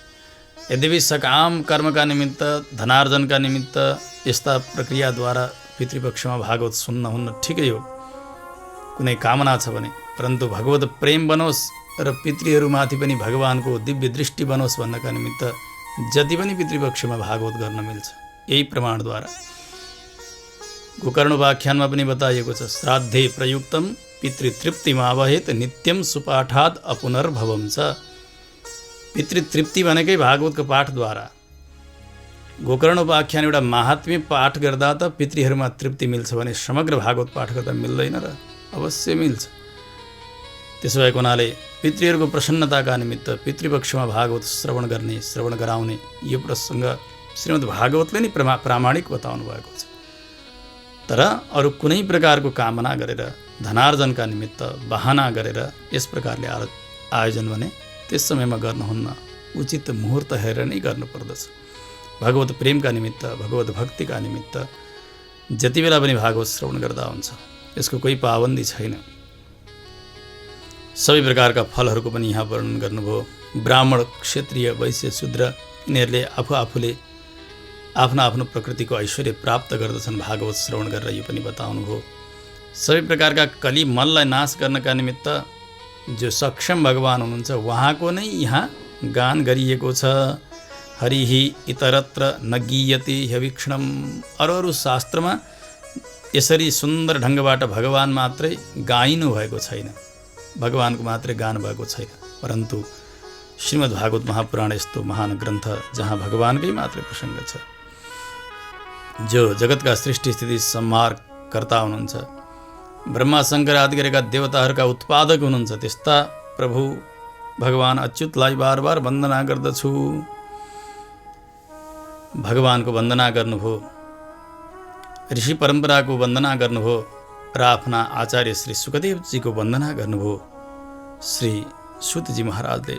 यद्यपि सकाम कर्मका निमित्त, धनार्जनका निमित्त यस्ता प्रक्रियाद्वारा पितृपक्षमा भागवत सुन्न हुन्न ठिकै हो, कुनै कामना छ भने, परन्तु भगवत प्रेम बनोस् र पितृहरूमाथि पनि भगवानको दिव्य दृष्टि बनोस् भन्नका निमित्त जति पनि पितृपक्षमा भागवत गर्न मिल्छ। यही प्रमाणद्वारा गोकर्णोपाख्यानमा पनि बताइएको छ, श्राद्धे प्रयुक्तम पितृतृप्तिमावहेत नित्यम सुपाठाद अपुनर्भवम छ। पितृतृप्ति भनेकै भागवतको पाठद्वारा। गोकर्णोपाख्यान एउटा महात्म्य पाठ गर्दा त पितृहरूमा तृप्ति मिल्छ भने समग्र भागवत पाठ गर्दा मिल्दैन र? अवश्य मिल्छ। त्यसो भएको हुनाले पितृहरूको प्रसन्नताका निमित्त पितृपक्षमा भागवत श्रवण गर्ने, श्रवण गराउने यो प्रसङ्ग श्रीमद् भागवतले नै प्रामाणिक बताउनु भएको छ। तर अरू कुनै प्रकारको कामना गरेर, धनार्जनका निमित्त बहाना गरेर यस प्रकारले आयोजन भने त्यस समयमा गर्नुहुन्न। उचित मुहुर्त हेरेर नै गर्नुपर्दछ। भगवत प्रेमका निमित्त, भगवत भक्तिका निमित्त जति बेला पनि भागवत श्रवण गर्दा हुन्छ। यसको कोही पाबन्दी छैन। सबै प्रकारका फलहरूको पनि यहाँ वर्णन गर्नुभयो। ब्राह्मण, क्षत्रिय, वैश्य, शूद्र यिनीहरूले आफूले आफ्नो आफ्नो प्रकृतिको ऐश्वर्य प्राप्त गर्दछन् भागवत श्रवण गरेर, यो पनि बताउनुभयो। सबै प्रकारका कली मललाई नाश गर्नका निमित्त जो सक्षम भगवान हुनुहुन्छ उहाँको नै यहाँ गान गरिएको छ। हरिहि इतरत्र न गीयते ह्यवीक्षणम। अरू शास्त्रमा यसरी सुन्दर ढङ्गबाट भगवान मात्रै गाइनु भएको छैन, भगवानको मात्रै गान भएको छैन। परन्तु श्रीमद् भागवत महापुराण यस्तो महान ग्रन्थ जहाँ भगवानकै मात्रै प्रसङ्ग छ, जो जगतका सृष्टि स्थिति संहार कर्ता हुनुहुन्छ, ब्रह्मा शङ्कर आदि गरेका देवताहरूका उत्पादक हुनुहुन्छ, त्यस्ता प्रभु भगवान अच्युतलाई बार बार वन्दना गर्दछु। भगवानको वन्दना गर्नुभयो, ऋषि परम्पराको वन्दना गर्नुभयो र आफ्ना आचार्य श्री सुखदेवजीको वन्दना गर्नुभयो। श्री सुतजी महाराजले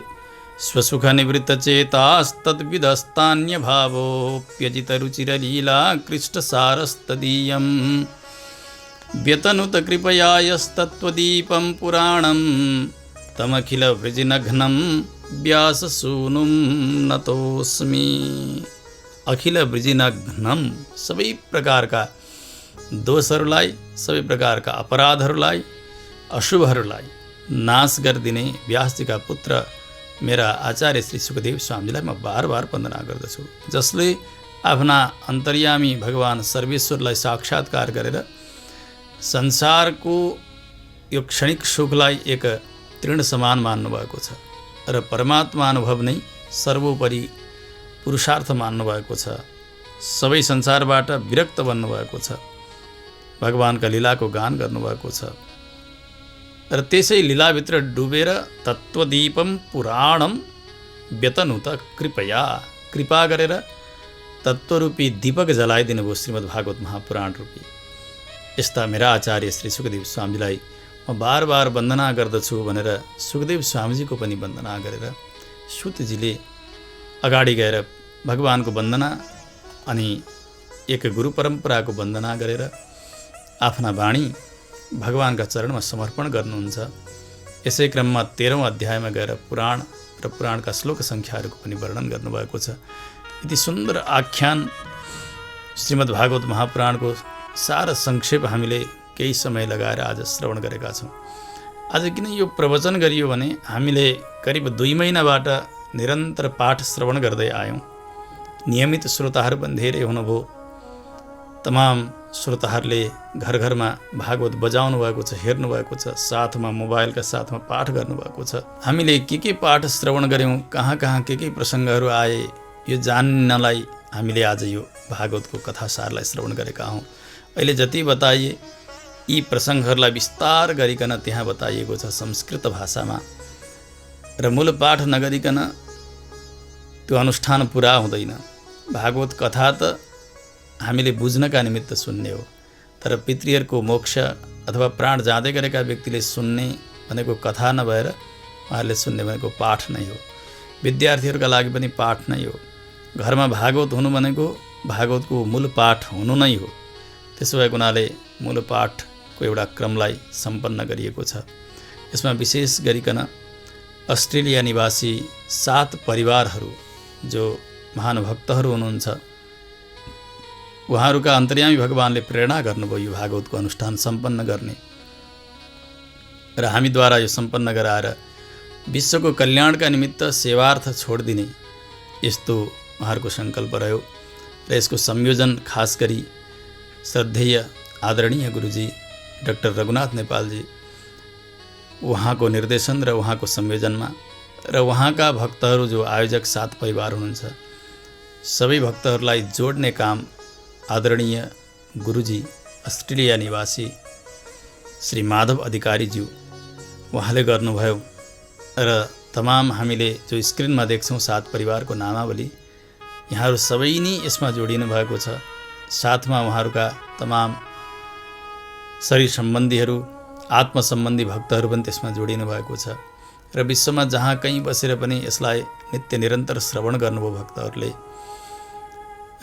स्वसुख निवृत्त चेतास्तद्विदस्तान्य भावोप्यजित रुचिरलीला कृष्टसारस्तदीयं व्यतनुत कृपया यस्तत्त्वदीपं पुराणं तमखिल वृजिनघ्नं व्याससूनुं नतोऽस्मि। अखिल वृजिनघ्नं, सबै प्रकारका दोषहरूलाई, सबै प्रकारका अपराधहरूलाई, अशुभहरूलाई नाश गरिदिने व्यासजीका पुत्र मेरा आचार्य श्री सुखदेव स्वामीजीलाई म बार बार वन्दना गर्दछु, जसले आफ्ना अन्तर्यामी भगवान सर्वेश्वरलाई साक्षात्कार गरेर संसारको यो क्षणिक सुखलाई एक तृण समान मान्नुभएको छ र परमात्मा अनुभव नै सर्वोपरि पुरुषार्थ मान्नुभएको छ। सबै संसारबाट विरक्त बन्नुभएको छ, भगवानका लीलाको गान गर्नुभएको छ र त्यसै लीलाभित्र डुबेर तत्त्वदीपम पुराणम व्यतनुत कृपया, कृपा गरेर तत्त्वरूपी दीपक जलाइदिनु भयो श्रीमद् भागवत महापुराण रूपी। यस्ता मेरा आचार्य श्री सुखदेव स्वामीजीलाई म बार बार वन्दना गर्दछु भनेर सुखदेव स्वामीजीको पनि वन्दना गरेर सुतजीले अगाडि गएर भगवानको वन्दना अनि एक गुरु परम्पराको वन्दना गरेर आफ्ना वाणी भगवानका चरणमा समर्पण गर्नुहुन्छ। यसै क्रममा 13औं अध्यायमा गएर पुराण र पुराणका श्लोक सङ्ख्याहरूको पनि वर्णन गर्नुभएको छ। यति सुन्दर आख्यान श्रीमद् भागवत महापुराणको सारा संक्षेप हामीले केही समय लगाएर आज श्रवण गरेका छौँ। आज किन यो प्रवचन गरियो भने हामीले करिब 2 महिनाबाट निरन्तर पाठ श्रवण गर्दै आयौँ। नियमित श्रोताहरू पनि धेरै हुनुभयो। तमाम श्रोताहरूले घर घरमा भागवत बजाउनु भएको छ, हेर्नु भएको छ, साथमा मोबाइलका साथमा पाठ गर्नुभएको छ। हामीले के पाठ श्रवण गऱ्यौँ, कहाँ कहाँ के प्रसङ्गहरू आए, यो जान्नलाई हामीले आज यो भागवतको कथासारलाई श्रवण गरेका हौँ। अहिले जति बताइए यी प्रसङ्गहरूलाई विस्तार गरिकन त्यहाँ बताइएको छ संस्कृत भाषामा र मूल पाठ नगरिकन त्यो अनुष्ठान पुरा हुँदैन। भागवत कथा त हामीले बुझ्नका निमित्त सुन्ने हो, तर पितृहरूको मोक्ष अथवा प्राण जाँदै गरेका व्यक्तिले सुन्ने भनेको कथा नभएर उहाँहरूले सुन्ने भनेको पाठ नै हो। विद्यार्थीहरूका लागि पनि पाठ नै हो। घरमा भागवत हुनु भनेको भागवतको मूल पाठ हुनु नै हो। त्यसो भएको हुनाले मूल पाठको एउटा क्रमलाई सम्पन्न गरिएको छ। यसमा विशेष गरिकन अस्ट्रेलिया निवासी 7 परिवारहरू जो महान भक्तहरू हुनुहुन्छ उहाँहरूका अन्तर्यामी भगवानले प्रेरणा गर्नुभयो यो भागवतको अनुष्ठान सम्पन्न गर्ने र हामीद्वारा यो सम्पन्न गराएर विश्वको कल्याणका निमित्त सेवार्थ छोडिदिने यस्तो उहाँहरूको सङ्कल्प रह्यो र यसको संयोजन खास गरी श्रद्धेय आदरणीय गुरुजी डाक्टर रघुनाथ नेपालजी उहाँको निर्देशन र उहाँको संयोजनमा र उहाँका भक्तहरू जो आयोजक 7 परिवार हुनुहुन्छ सबै भक्तहरूलाई जोड्ने काम आदरणीय गुरुजी अस्ट्रेलिया निवासी श्री माधव अधिकारीज्यू उहाँले गर्नुभयो र तमाम हामीले जो स्क्रिनमा देख्छौँ 7 परिवारको नामावली यहाँहरू सबै नै यसमा जोडिनु भएको छ। साथमा उहाँहरूका तमाम शरीर सम्बन्धीहरू आत्म सम्बन्धी भक्तहरू पनि त्यसमा जोडिनु भएको छ र विश्वमा जहाँ कहीँ बसेर पनि यसलाई नित्य निरन्तर श्रवण गर्नुभयो भक्तहरूले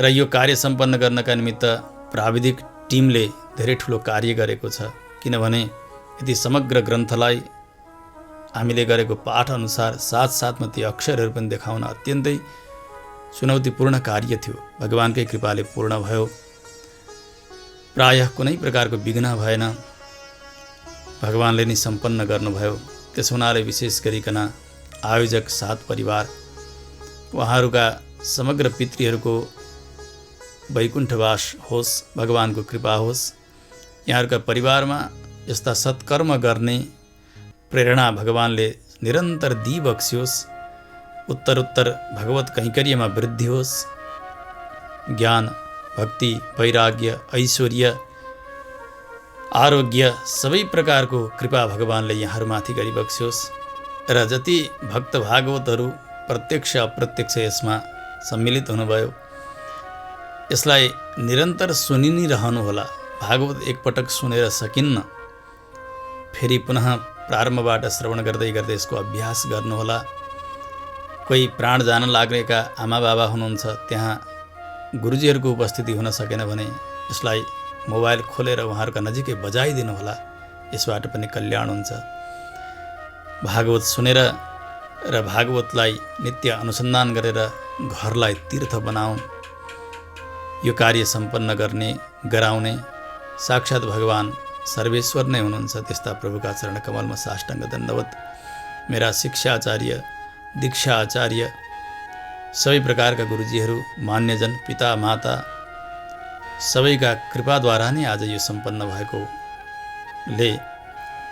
र यो कार्य सम्पन्न गर्नका निमित्त प्राविधिक टिमले धेरै ठुलो कार्य गरेको छ। किनभने यदि समग्र ग्रन्थलाई हामीले गरेको पाठ अनुसार साथसाथमा ती अक्षरहरू पनि देखाउन अत्यन्तै चुनौतीपूर्ण कार्य थियो। भगवानकै कृपाले पूर्ण भयो। प्रायः कुनै प्रकारको विघ्न भएन, भगवानले नै सम्पन्न गर्नुभयो। त्यस हुनाले विशेष गरिकन आयोजक 7 परिवार उहाँहरूका समग्र पितृहरूको वैकुण्ठवास होस्, भगवानको कृपा होस्। यहाँहरूका परिवारमा यस्ता सत्कर्म गर्ने प्रेरणा भगवानले निरन्तर दिइबक्सियोस्। उत्तरोत्तर भगवत कैंकर्यमा वृद्धि होस्। ज्ञान, भक्ति, वैराग्य, ऐश्वर्य, आरोग्य सबै प्रकारको कृपा भगवानले यहाँहरूमाथि गरिबक्सियोस् र जति भक्त भागवतहरू प्रत्यक्ष अप्रत्यक्ष यसमा सम्मिलित हुनुभयो यसलाई निरन्तर सुनि नै रहनुहोला। भागवत एकपटक सुनेर सकिन्न, फेरि पुनः प्रारम्भबाट श्रवण गर्दै गर्दै यसको अभ्यास गर्नुहोला। कोही प्राण जान लागेका आमा बाबा हुनुहुन्छ, त्यहाँ गुरुजीहरूको उपस्थिति हुन सकेन भने यसलाई मोबाइल खोलेर उहाँहरूका नजिकै बजाइदिनु होला, यसबाट पनि कल्याण हुन्छ। भागवत सुनेर र भागवतलाई नित्य अनुसन्धान गरेर घरलाई तीर्थ बनाऊ। यो कार्य सम्पन्न गर्ने गराउने साक्षात् भगवान सर्वेश्वर नै हुनुहुन्छ। त्यस्ता प्रभुका चरण कमलमा साष्टाङ्ग दण्डवत। मेरा शिक्षा आचार्य, दीक्षा आचार्य, सबै प्रकारका गुरुजीहरू, मान्यजन, पिता माता सबैका कृपाद्वारा नै आज यो सम्पन्न भएकोले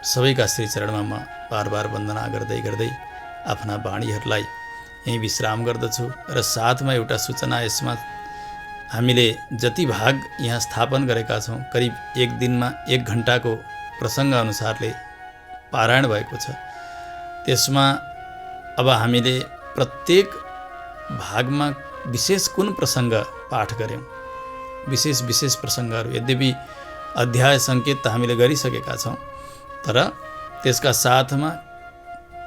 सबैका श्रीचरणमा म बार बार वन्दना गर्दै गर्दै आफ्ना वाणीहरूलाई यहीँ विश्राम गर्दछु। र साथमा एउटा सूचना, यसमा हामीले जति भाग यहाँ स्थापन गरेका छौँ करिब एक दिनमा 1 घण्टाको प्रसङ्ग अनुसारले पारायण भएको छ। त्यसमा अब हामीले प्रत्येक भागमा विशेष कुन प्रसङ्ग पाठ गर्यौँ, विशेष प्रसङ्गहरू, यद्यपि अध्याय सङ्केत त हामीले गरिसकेका छौँ, तर त्यसका साथमा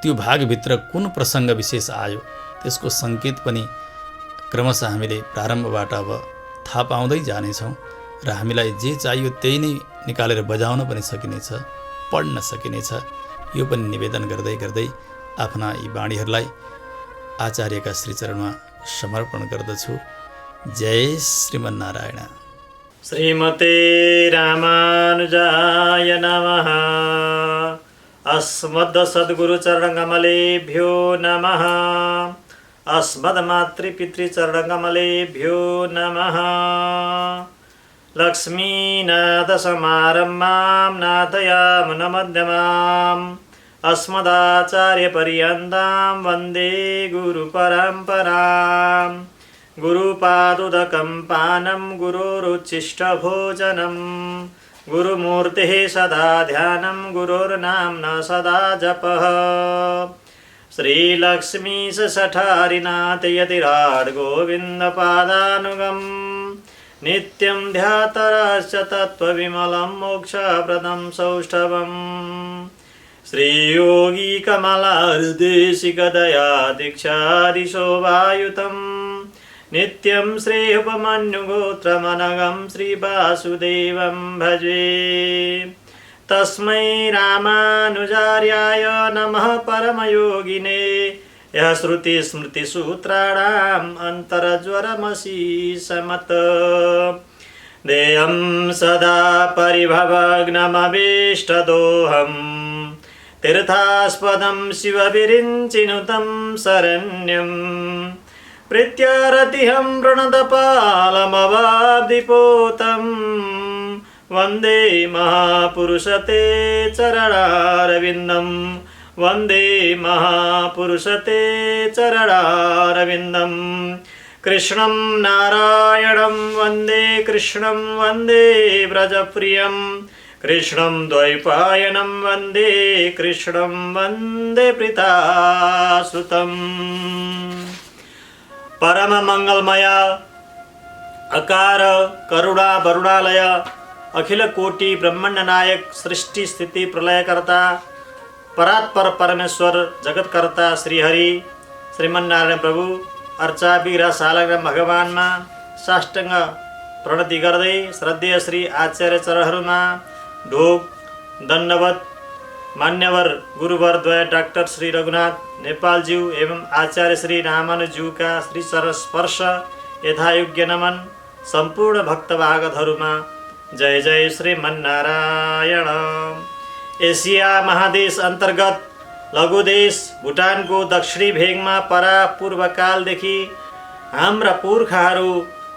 त्यो भागभित्र कुन प्रसङ्ग विशेष आयो त्यसको सङ्केत पनि क्रमशः हामीले प्रारम्भबाट अब थाहा पाउँदै जानेछौँ र हामीलाई जे चाहियो त्यही नै निकालेर बजाउन पनि सकिनेछ, पढ्न सकिनेछ। यो पनि निवेदन गर्दै गर्दै आफ्ना यी वाणीहरूलाई आचार्यका श्रीचरणमा समर्पण गर्दछु। जय श्रीमन्नारायण। श्रीमते रामानुजाय नमः। अस्मद्सद्गुरुचरणकमलेभ्यो नमः। अस्मद्मातृपितृचरणकमलेभ्यो नमः। लक्ष्मीनाथसमारम्भां नाथयामुनमध्यमाम् अस्मदाचार्यपर्यन्तां वन्दे गुरुपरम्पराम्। गुरुपादुदकं पानं गुरोरुच्छिष्टभोजनं गुरुमूर्तेः सदा ध्यानं गुरोर्नाम्ना सदा जपः। श्रीलक्ष्मीशठारिनाथ यतिराट् गोविन्दपादानुगम् नित्यं ध्यातराश्च तत्त्वविमलं मोक्षप्रदं सौष्ठवम्। श्रीयोगी कमलार्देशिकदया दीक्षादिशोभायुतम् नित्यं श्रेयोपमन्युगोत्रमनघं श्रीवासुदेवं भजे। तस्मै रामानुजार्याय नमः परमयोगिने यः श्रुतिस्मृतिसूत्राणाम् अन्तरज्वरमशीषमत्। देयं सदा परिभवग्नमभीष्टदोहम् तीर्थास्पदं शिवविरिञ्चिनुतं शरण्यम् प्रीत्यारतिहं प्रणतपालमवाब्धिपोतं वन्दे महापुरुषते चरणारविन्दं वन्दे महापुरुषते चरणारविन्दम् कृष्णं नारायणं वन्दे कृष्णं वन्दे व्रजप्रियं कृष्णं द्वैपायनं वन्दे कृष्णं वन्दे प्रीतासुतम् परम मंगलमय अकार करुणा वरुणालय अखिल कोटि ब्रह्मांड नायक सृष्टि स्थिति प्रलयकर्ता परात्पर परमेश्वर जगतकर्ता श्रीहरि श्रीमन्नारायण प्रभु अर्चावीर सालग्राम भगवानमा साष्टाङ्ग प्रणति गर्दै श्रद्धेय श्री आचार्य चरणहरूमा ढोक दण्डवत मान्यवर गुरुवरद्वय डाक्टर श्री रघुनाथ नेपालज्यू एवं आचार्य श्री रामानुज्यूका श्री चरण स्पर्श यथायोग्य नमन सम्पूर्ण भक्तभागतहरूमा जय जय श्रीमन्नारायण। एसिया महादेश अन्तर्गत लघु देश भुटानको दक्षिणी भेगमा परा पूर्वकालदेखि हाम्रा पुर्खाहरू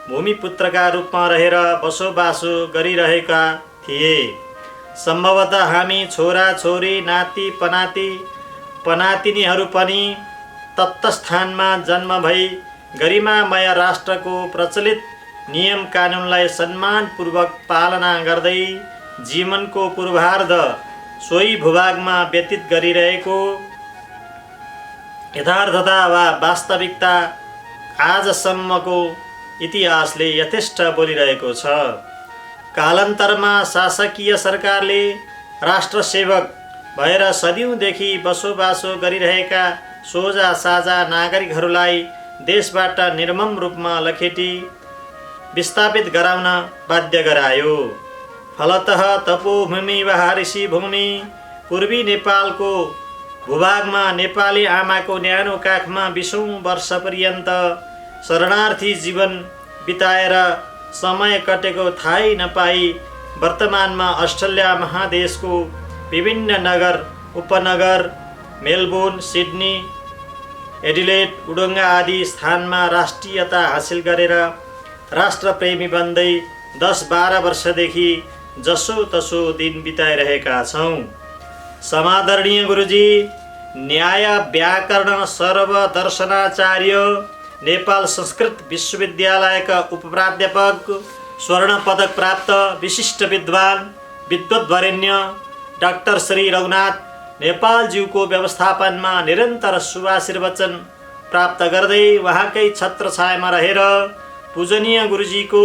भूमिपुत्रका रूपमा रहेर बसोबासो गरिरहेका थिए। सम्भवतः हामी छोरा छोरी नाति पनातिनीहरू पनि तत्स्थानमा जन्म भई गरिमामय राष्ट्रको प्रचलित नियम कानुनलाई सम्मानपूर्वक पालना गर्दै जीवनको पूर्वार्ध सोही भूभागमा व्यतीत गरिरहेको यथार्थता वा वास्तविकता आजसम्मको इतिहासले यथेष्ट बोलिरहेको छ। कालान्तरमा शासकीय सरकारले राष्ट्रसेवक भएर सदियौँदेखि बसोबासो गरिरहेका सोझा साझा नागरिकहरूलाई देशबाट निर्मम रूपमा लखेटी विस्थापित गराउन बाध्य गरायो। फलतः तपोभूमि वा ऋषि भूमि पूर्वी नेपालको भूभागमा नेपाली आमाको न्यानो काखमा 20औं वर्षपर्यन्त शरणार्थी जीवन बिताएर समय कटेको थाहै नपाई वर्तमानमा अस्ट्रेलिया महादेशको विभिन्न नगर उपनगर मेलबोर्न सिडनी एडिलेड उडुङ्गा आदि स्थानमा राष्ट्रियता हासिल गरेर राष्ट्रप्रेमी बन्दै 10-12 वर्षदेखि जसो तसो दिन बिताइरहेका छौँ। समादरणीय गुरुजी न्याय व्याकरण सर्वदर्शनाचार्य नेपाल संस्कृत विश्वविद्यालयका उपप्राध्यापक स्वर्ण पदक प्राप्त विशिष्ट विद्वद्वरेण्य डाक्टर श्री रघुनाथ नेपालज्यूको व्यवस्थापनमा निरन्तर शुभाशीर्वचन प्राप्त गर्दै उहाँकै छत्रछायामा रहेर पूजनीय गुरुजीको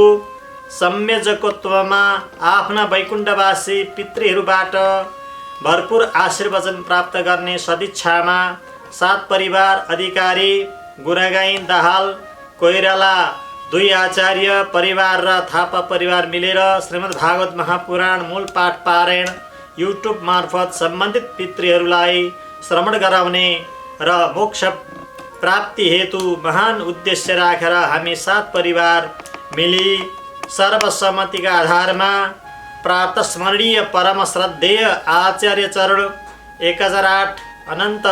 संयोजकत्वमा आफ्ना वैकुण्ठवासी पितृहरूबाट भरपूर आशीर्वचन प्राप्त गर्ने सदिच्छामा सात परिवार अधिकारी गुरागाई दाहाल कोइराला 2 आचार्य परिवार र थापा परिवार मिलेर श्रीमद्भागवत महापुराण मूल पाठ पारायण युट्युब मार्फत सम्बन्धित पितृहरूलाई श्रवण गराउने र मोक्ष प्राप्ति हेतु महान उद्देश्य राखेर हामी 7 परिवार मिली सर्वसम्मतिका आधारमा प्राप्त स्मरणीय परम श्रद्धेय आचार्य चरण 1008 अनन्त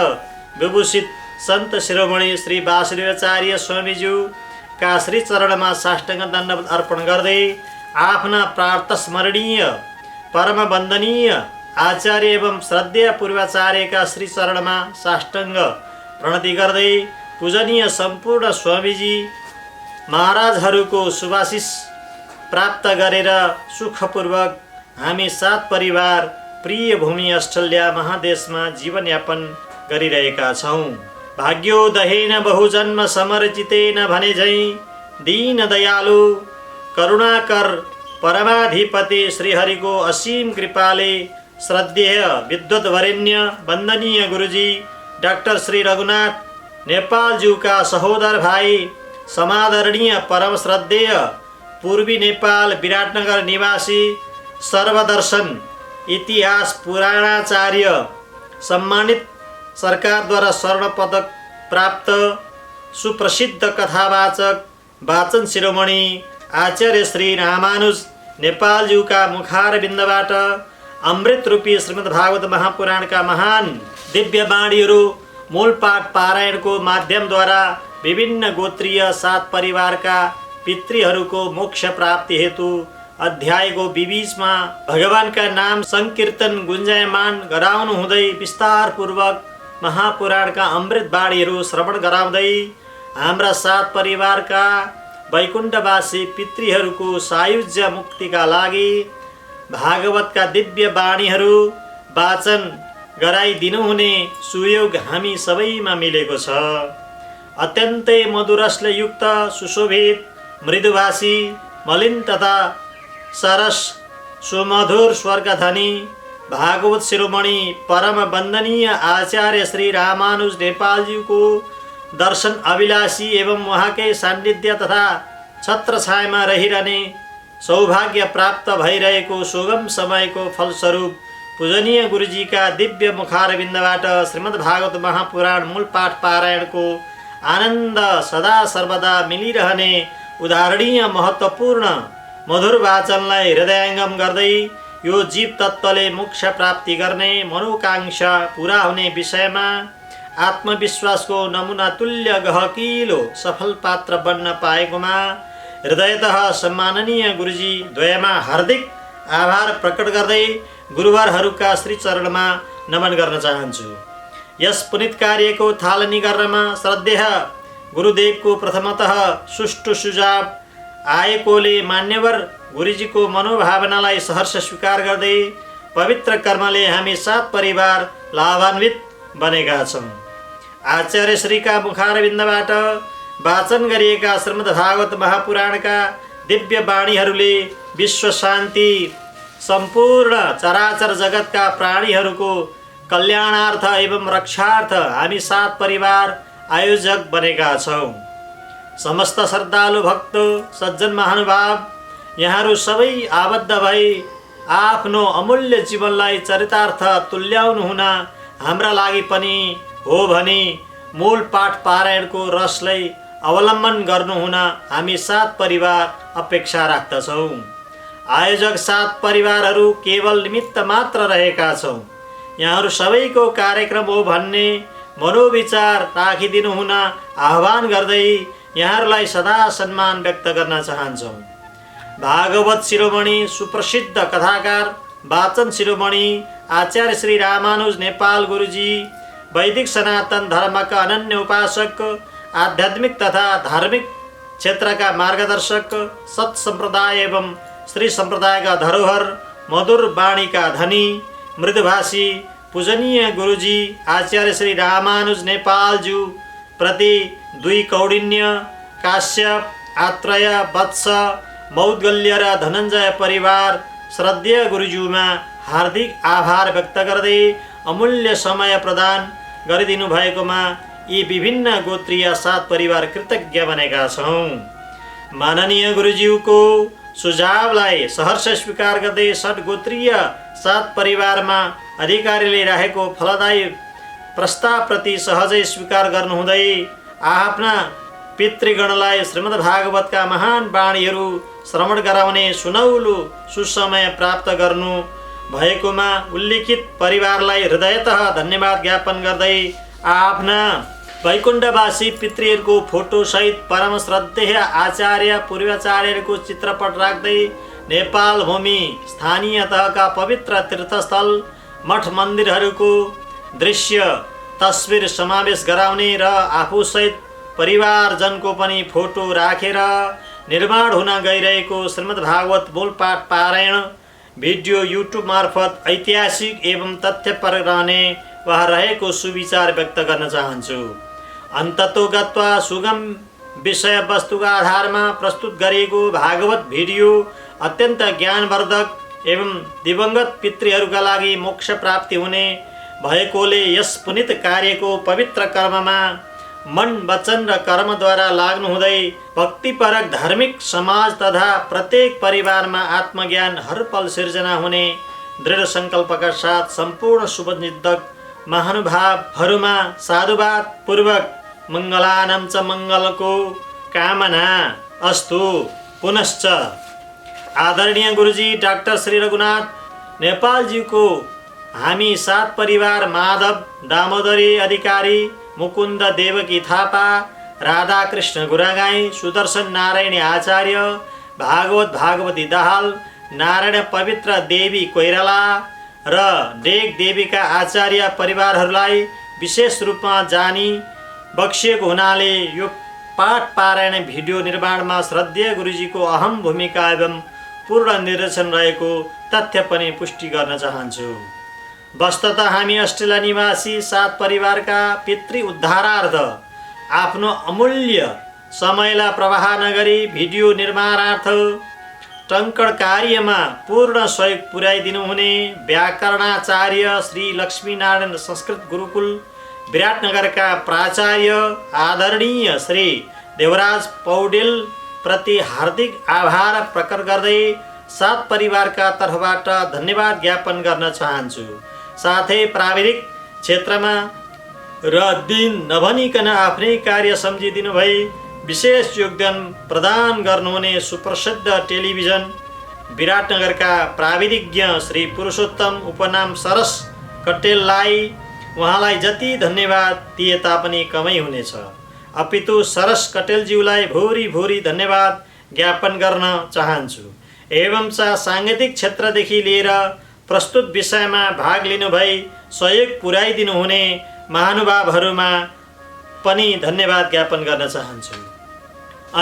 विभूषित सन्त शिरोमणि श्री वासुदेवाचार्य स्वामीज्यूका श्री चरणमा साष्टाङ्ग दण्डवत अर्पण गर्दै आफ्ना प्राप्त स्मरणीय परम वन्दनीय आचार्य एवं श्रद्धेय पूर्वाचार्यका श्री चरणमा साष्टाङ्ग प्रणति गर्दै पूजनीय सम्पूर्ण स्वामीजी महाराजहरूको शुभाशिष प्राप्त गरेर सुखपूर्वक हामी 7 परिवार प्रिय भूमि अस्ट्रेलिया महादेशमा जीवनयापन गरिरहेका छौँ। भाग्योदयेन बहुजन्म समर्जितेन भने झैँ दीन दयालु करुणाकर परमाधिपति श्रीहरिको असीम कृपाले श्रद्धेय विद्वद्वरेण्य वन्दनीय गुरुजी डाक्टर श्री रघुनाथ नेपालज्यूका सहोदर भाइ समादरणीय परम श्रद्धेय पूर्वी नेपाल विराटनगर निवासी सर्वदर्शन इतिहास पुराणाचार्य सम्मानित सरकारद्वारा स्वर्ण पदक प्राप्त सुप्रसिद्ध कथावाचक वाचन शिरोमणि आचार्य श्री रामानुज नेपालज्यूका मुखार बिन्दबाट अमृत रूपी श्रीमद् भागवत महापुराणका महान दिव्य वाणीहरू मूलपाठ पारायणको माध्यमद्वारा विभिन्न गोत्रीय सात परिवारका पितृहरूको मोक्ष प्राप्ति हेतु अध्यायको बीचमा भगवानका नाम संकीर्तन गुन्जायमान गराउनु हुँदै विस्तारपूर्वक महापुराणका अमृत वाणीहरू श्रवण गराउँदै हाम्रा सात परिवारका वैकुण्ठवासी पितृहरूको सायुज्य मुक्तिका लागि भागवतका दिव्य वाणीहरू वाचन गराइदिनुहुने सुयोग हामी सबैमा मिलेको छ। अत्यन्तै मधुरसले युक्त सुशोभित मृदुभाषी मलिन तथा सरस सुमधुर स्वर्गधनी भागवत शिरोमणि परम वन्दनीय आचार्य श्री रामानुज नेपालज्यूको दर्शन अभिलाषी एवं उहाँकै सान्निध्य तथा छत्रछायामा रहिरहने सौभाग्य प्राप्त भइरहेको सुगम समयको फलस्वरूप पूजनीय गुरुजीका दिव्य मुखारविन्दबाट श्रीमद् भागवत महापुराण मूलपाठ पारायणको आनन्द सदा सर्वदा मिलिरहने उदाहरणीय महत्त्वपूर्ण मधुर वाचनलाई हृदयङ्गम गर्दै यो जीव तत्त्वले मोक्ष प्राप्ति गर्ने मनोकांक्षा पूरा हुने विषयमा आत्मविश्वासको नमुना तुल्य गहकिलो सफल पात्र बन्न पाएकोमा हृदयतः सम्माननीय गुरुजी द्वयमा हार्दिक आभार प्रकट गर्दै गुरुवरहरूका श्री चरणमा नमन गर्न चाहन्छु। यस पुनित कार्यको थालनी गर्नमा श्रद्धेय गुरुदेवको प्रथमतः सुष्ठु सुझाव आएकोले मान्यवर गुरुजीको मनोभावनालाई सहर्ष स्वीकार गर्दै पवित्र कर्मले हामी सात परिवार लाभान्वित बनेका छौँ। आचार्य श्रीका मुखारविन्दबाट वाचन गरिएका श्रीमद् भागवत महापुराणका दिव्य वाणीहरूले विश्व शान्ति सम्पूर्ण चराचर जगतका प्राणीहरूको कल्याणार्थ एवं रक्षार्थ हामी सात परिवार आयोजक बनेका छौँ। समस्त श्रद्धालु भक्त सज्जन महानुभाव यहाँहरू सबै आबद्ध भई आफ्नो अमूल्य जीवनलाई चरितार्थ तुल्याउनु हुन हाम्रा लागि पनि हो भने मूल पाठ पारायणको रसलाई अवलम्बन गर्नुहुन हामी सात परिवार अपेक्षा राख्दछौँ। आयोजक सात परिवारहरू केवल निमित्त मात्र रहेका छौँ। यहाँहरू सबैको कार्यक्रम हो भन्ने मनोविचार राखिदिनु हुन आह्वान गर्दै यहाँहरूलाई सदा सम्मान व्यक्त गर्न चाहन्छौँ। भागवत शिरोमणि सुप्रसिद्ध कथाकार वाचन शिरोमणि आचार्य श्री रामानुज नेपाल गुरुजी वैदिक सनातन धर्मका अनन्य उपासक आध्यात्मिक तथा धार्मिक क्षेत्रका मार्गदर्शक सत सम्प्रदाय एवं श्री सम्प्रदायका धरोहर मधुर वाणीका धनी मृदुभाषी पूजनीय गुरुजी आचार्य श्री रामानुज नेपालज्यू प्रति दुई कौडिन्य काश्यप आत्रेय वत्स मौद्गल्य र धनञ्जय परिवार श्रद्धेय गुरुज्यूमा हार्दिक आभार व्यक्त गर्दै अमूल्य समय प्रदान गरिदिनु भएकोमा यी विभिन्न गोत्रीय सात परिवार कृतज्ञ बनेका छौँ। माननीय गुरुज्यूको सुझावलाई सहर्ष स्वीकार गर्दै षट गोत्रीय सात परिवारमा अधिकारीले राखेको फलदायी प्रस्तावप्रति सहजै स्वीकार गर्नुहुँदै आफ्ना पितृगणलाई श्रीमद् भागवतका महान वाणीहरू श्रवण गराउने सुनौलो सुसमय प्राप्त गर्नु भएकोमा उल्लिखित परिवारलाई हृदयतः धन्यवाद ज्ञापन गर्दै आफ्ना वैकुण्ठवासी पितृहरूको फोटोसहित परम श्रद्धेय आचार्य पूर्वाचार्यहरूको चित्रपट राख्दै नेपाल भूमि स्थानीय तहका पवित्र तीर्थस्थल मठ मन्दिरहरूको दृश्य तस्बिर समावेश गराउने र आफूसहित परिवारजनको पनि फोटो राखेर निर्माण हुन गइरहेको श्रीमद् भागवत मूलपाठ पारायण भिडियो युट्युब मार्फत ऐतिहासिक एवं तथ्यपर रहने वा रहेको सुविचार व्यक्त गर्न चाहन्छु। अन्ततोगत्वा सुगम विषय वस्तुका आधारमा प्रस्तुत गरिएको भागवत भिडियो अत्यन्त ज्ञानवर्धक एवं दिवंगत पितृहरूका लागि मोक्ष प्राप्ति हुने भएकोले यस पुनित कार्यको पवित्र कर्ममा मन वचन र कर्मद्वारा लाग्नु हुँदै भक्तिपरक धार्मिक समाज तथा प्रत्येक परिवारमा आत्मज्ञान हर पल सिर्जना हुने दृढ सङ्कल्पका साथ सम्पूर्ण शुभनिर्दक महानुभावहरूमा साधुवाद पूर्वक मङ्गलानां च मङ्गलको कामना अस्तु। पुनश्च आदरणीय गुरुजी डाक्टर श्री रघुनाथ नेपालज्यूको हामी 7 परिवार माधव दामोदरी अधिकारी, मुकुन्द देवकी थापा, राधाकृष्ण गुरागाई, सुदर्शन नारायणी आचार्य, भागवत भागवती दाहाल, नारायण पवित्र देवी कोइराला र डेक देवीका आचार्य परिवारहरूलाई विशेष रूपमा जानी बक्सिएको हुनाले यो पाठ पारायण भिडियो निर्माणमा श्रद्धेय गुरुजीको अहम भूमिका एवं पूर्ण निर्देशन रहेको तथ्य पनि पुष्टि गर्न चाहन्छु। वस्तुतः हामी अस्ट्रेलिया निवासी 7 परिवारका पितृ उद्धारार्थ आफ्नो अमूल्य समयलाई प्रवाह नगरी भिडियो निर्माणार्थ टङ्कण कार्यमा पूर्ण सहयोग पुर्याइदिनु हुने व्याकरणाचार्य श्री लक्ष्मीनारायण संस्कृत गुरुकुल विराटनगरका प्राचार्य आदरणीय श्री देवराज पौडेल प्रति हार्दिक आभार प्रकट गर्दै 7 परिवारका तर्फबाट धन्यवाद ज्ञापन गर्न चाहन्छु। साथै प्राविधिक क्षेत्रमा र दिन नभनिकन आफ्नै कार्य सम्झिदिनु भई विशेष योगदान प्रदान गर्नुहुने सुप्रसिद्ध टेलिभिजन विराटनगरका प्राविधिज्ञ श्री पुरुषोत्तम उपनाम सरस कटेललाई उहाँलाई जति धन्यवाद दिए तापनि कमै हुनेछ। अपितु सरस कटेलज्यूलाई भोरी भोरी धन्यवाद ज्ञापन गर्न चाहन्छु। एवं साङ्गीतिक क्षेत्रदेखि लिएर प्रस्तुत विषयमा भाग लिनुभई सहयोग पुर्याइदिनु हुने महानुभावहरूमा पनि धन्यवाद ज्ञापन गर्न चाहन्छु।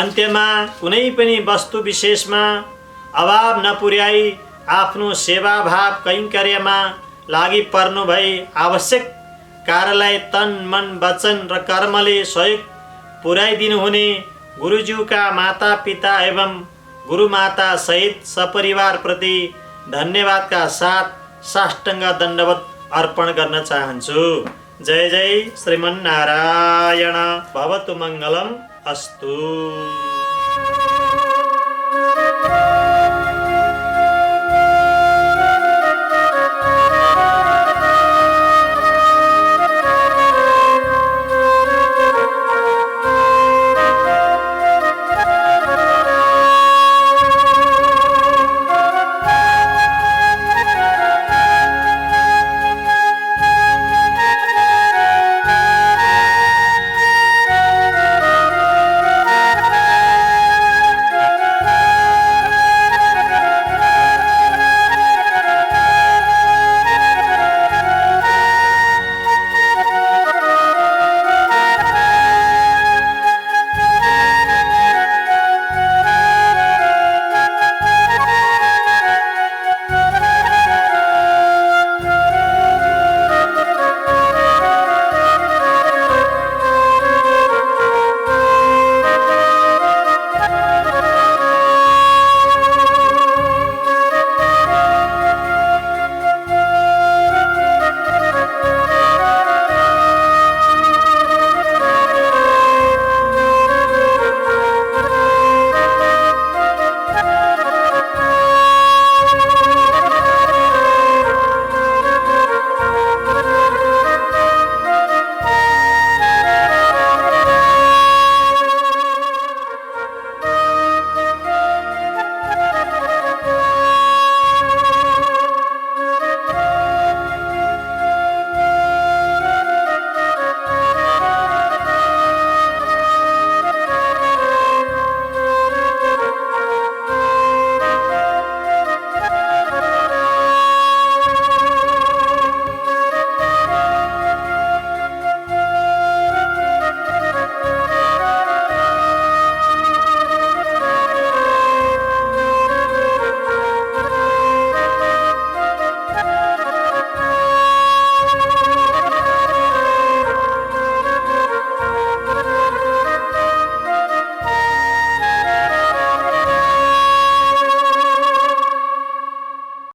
अन्त्यमा कुनै पनि वस्तु विशेषमा अभाव नपुर्याई आफ्नो सेवाभाव कैङ्कर्यमा लागि पर्नु भई आवश्यक कार्यलाई तन मन वचन र कर्मले सहयोग पुर्याइदिनु हुने गुरुज्यूका माता पिता एवं गुरुमाता सहित सपरिवार प्रति धन्यवादका साथ साष्टाङ्ग दण्डवत अर्पण गर्न चाहन्छु। जय जय श्रीमन्नारायण भवतु मङ्गलम अस्तु।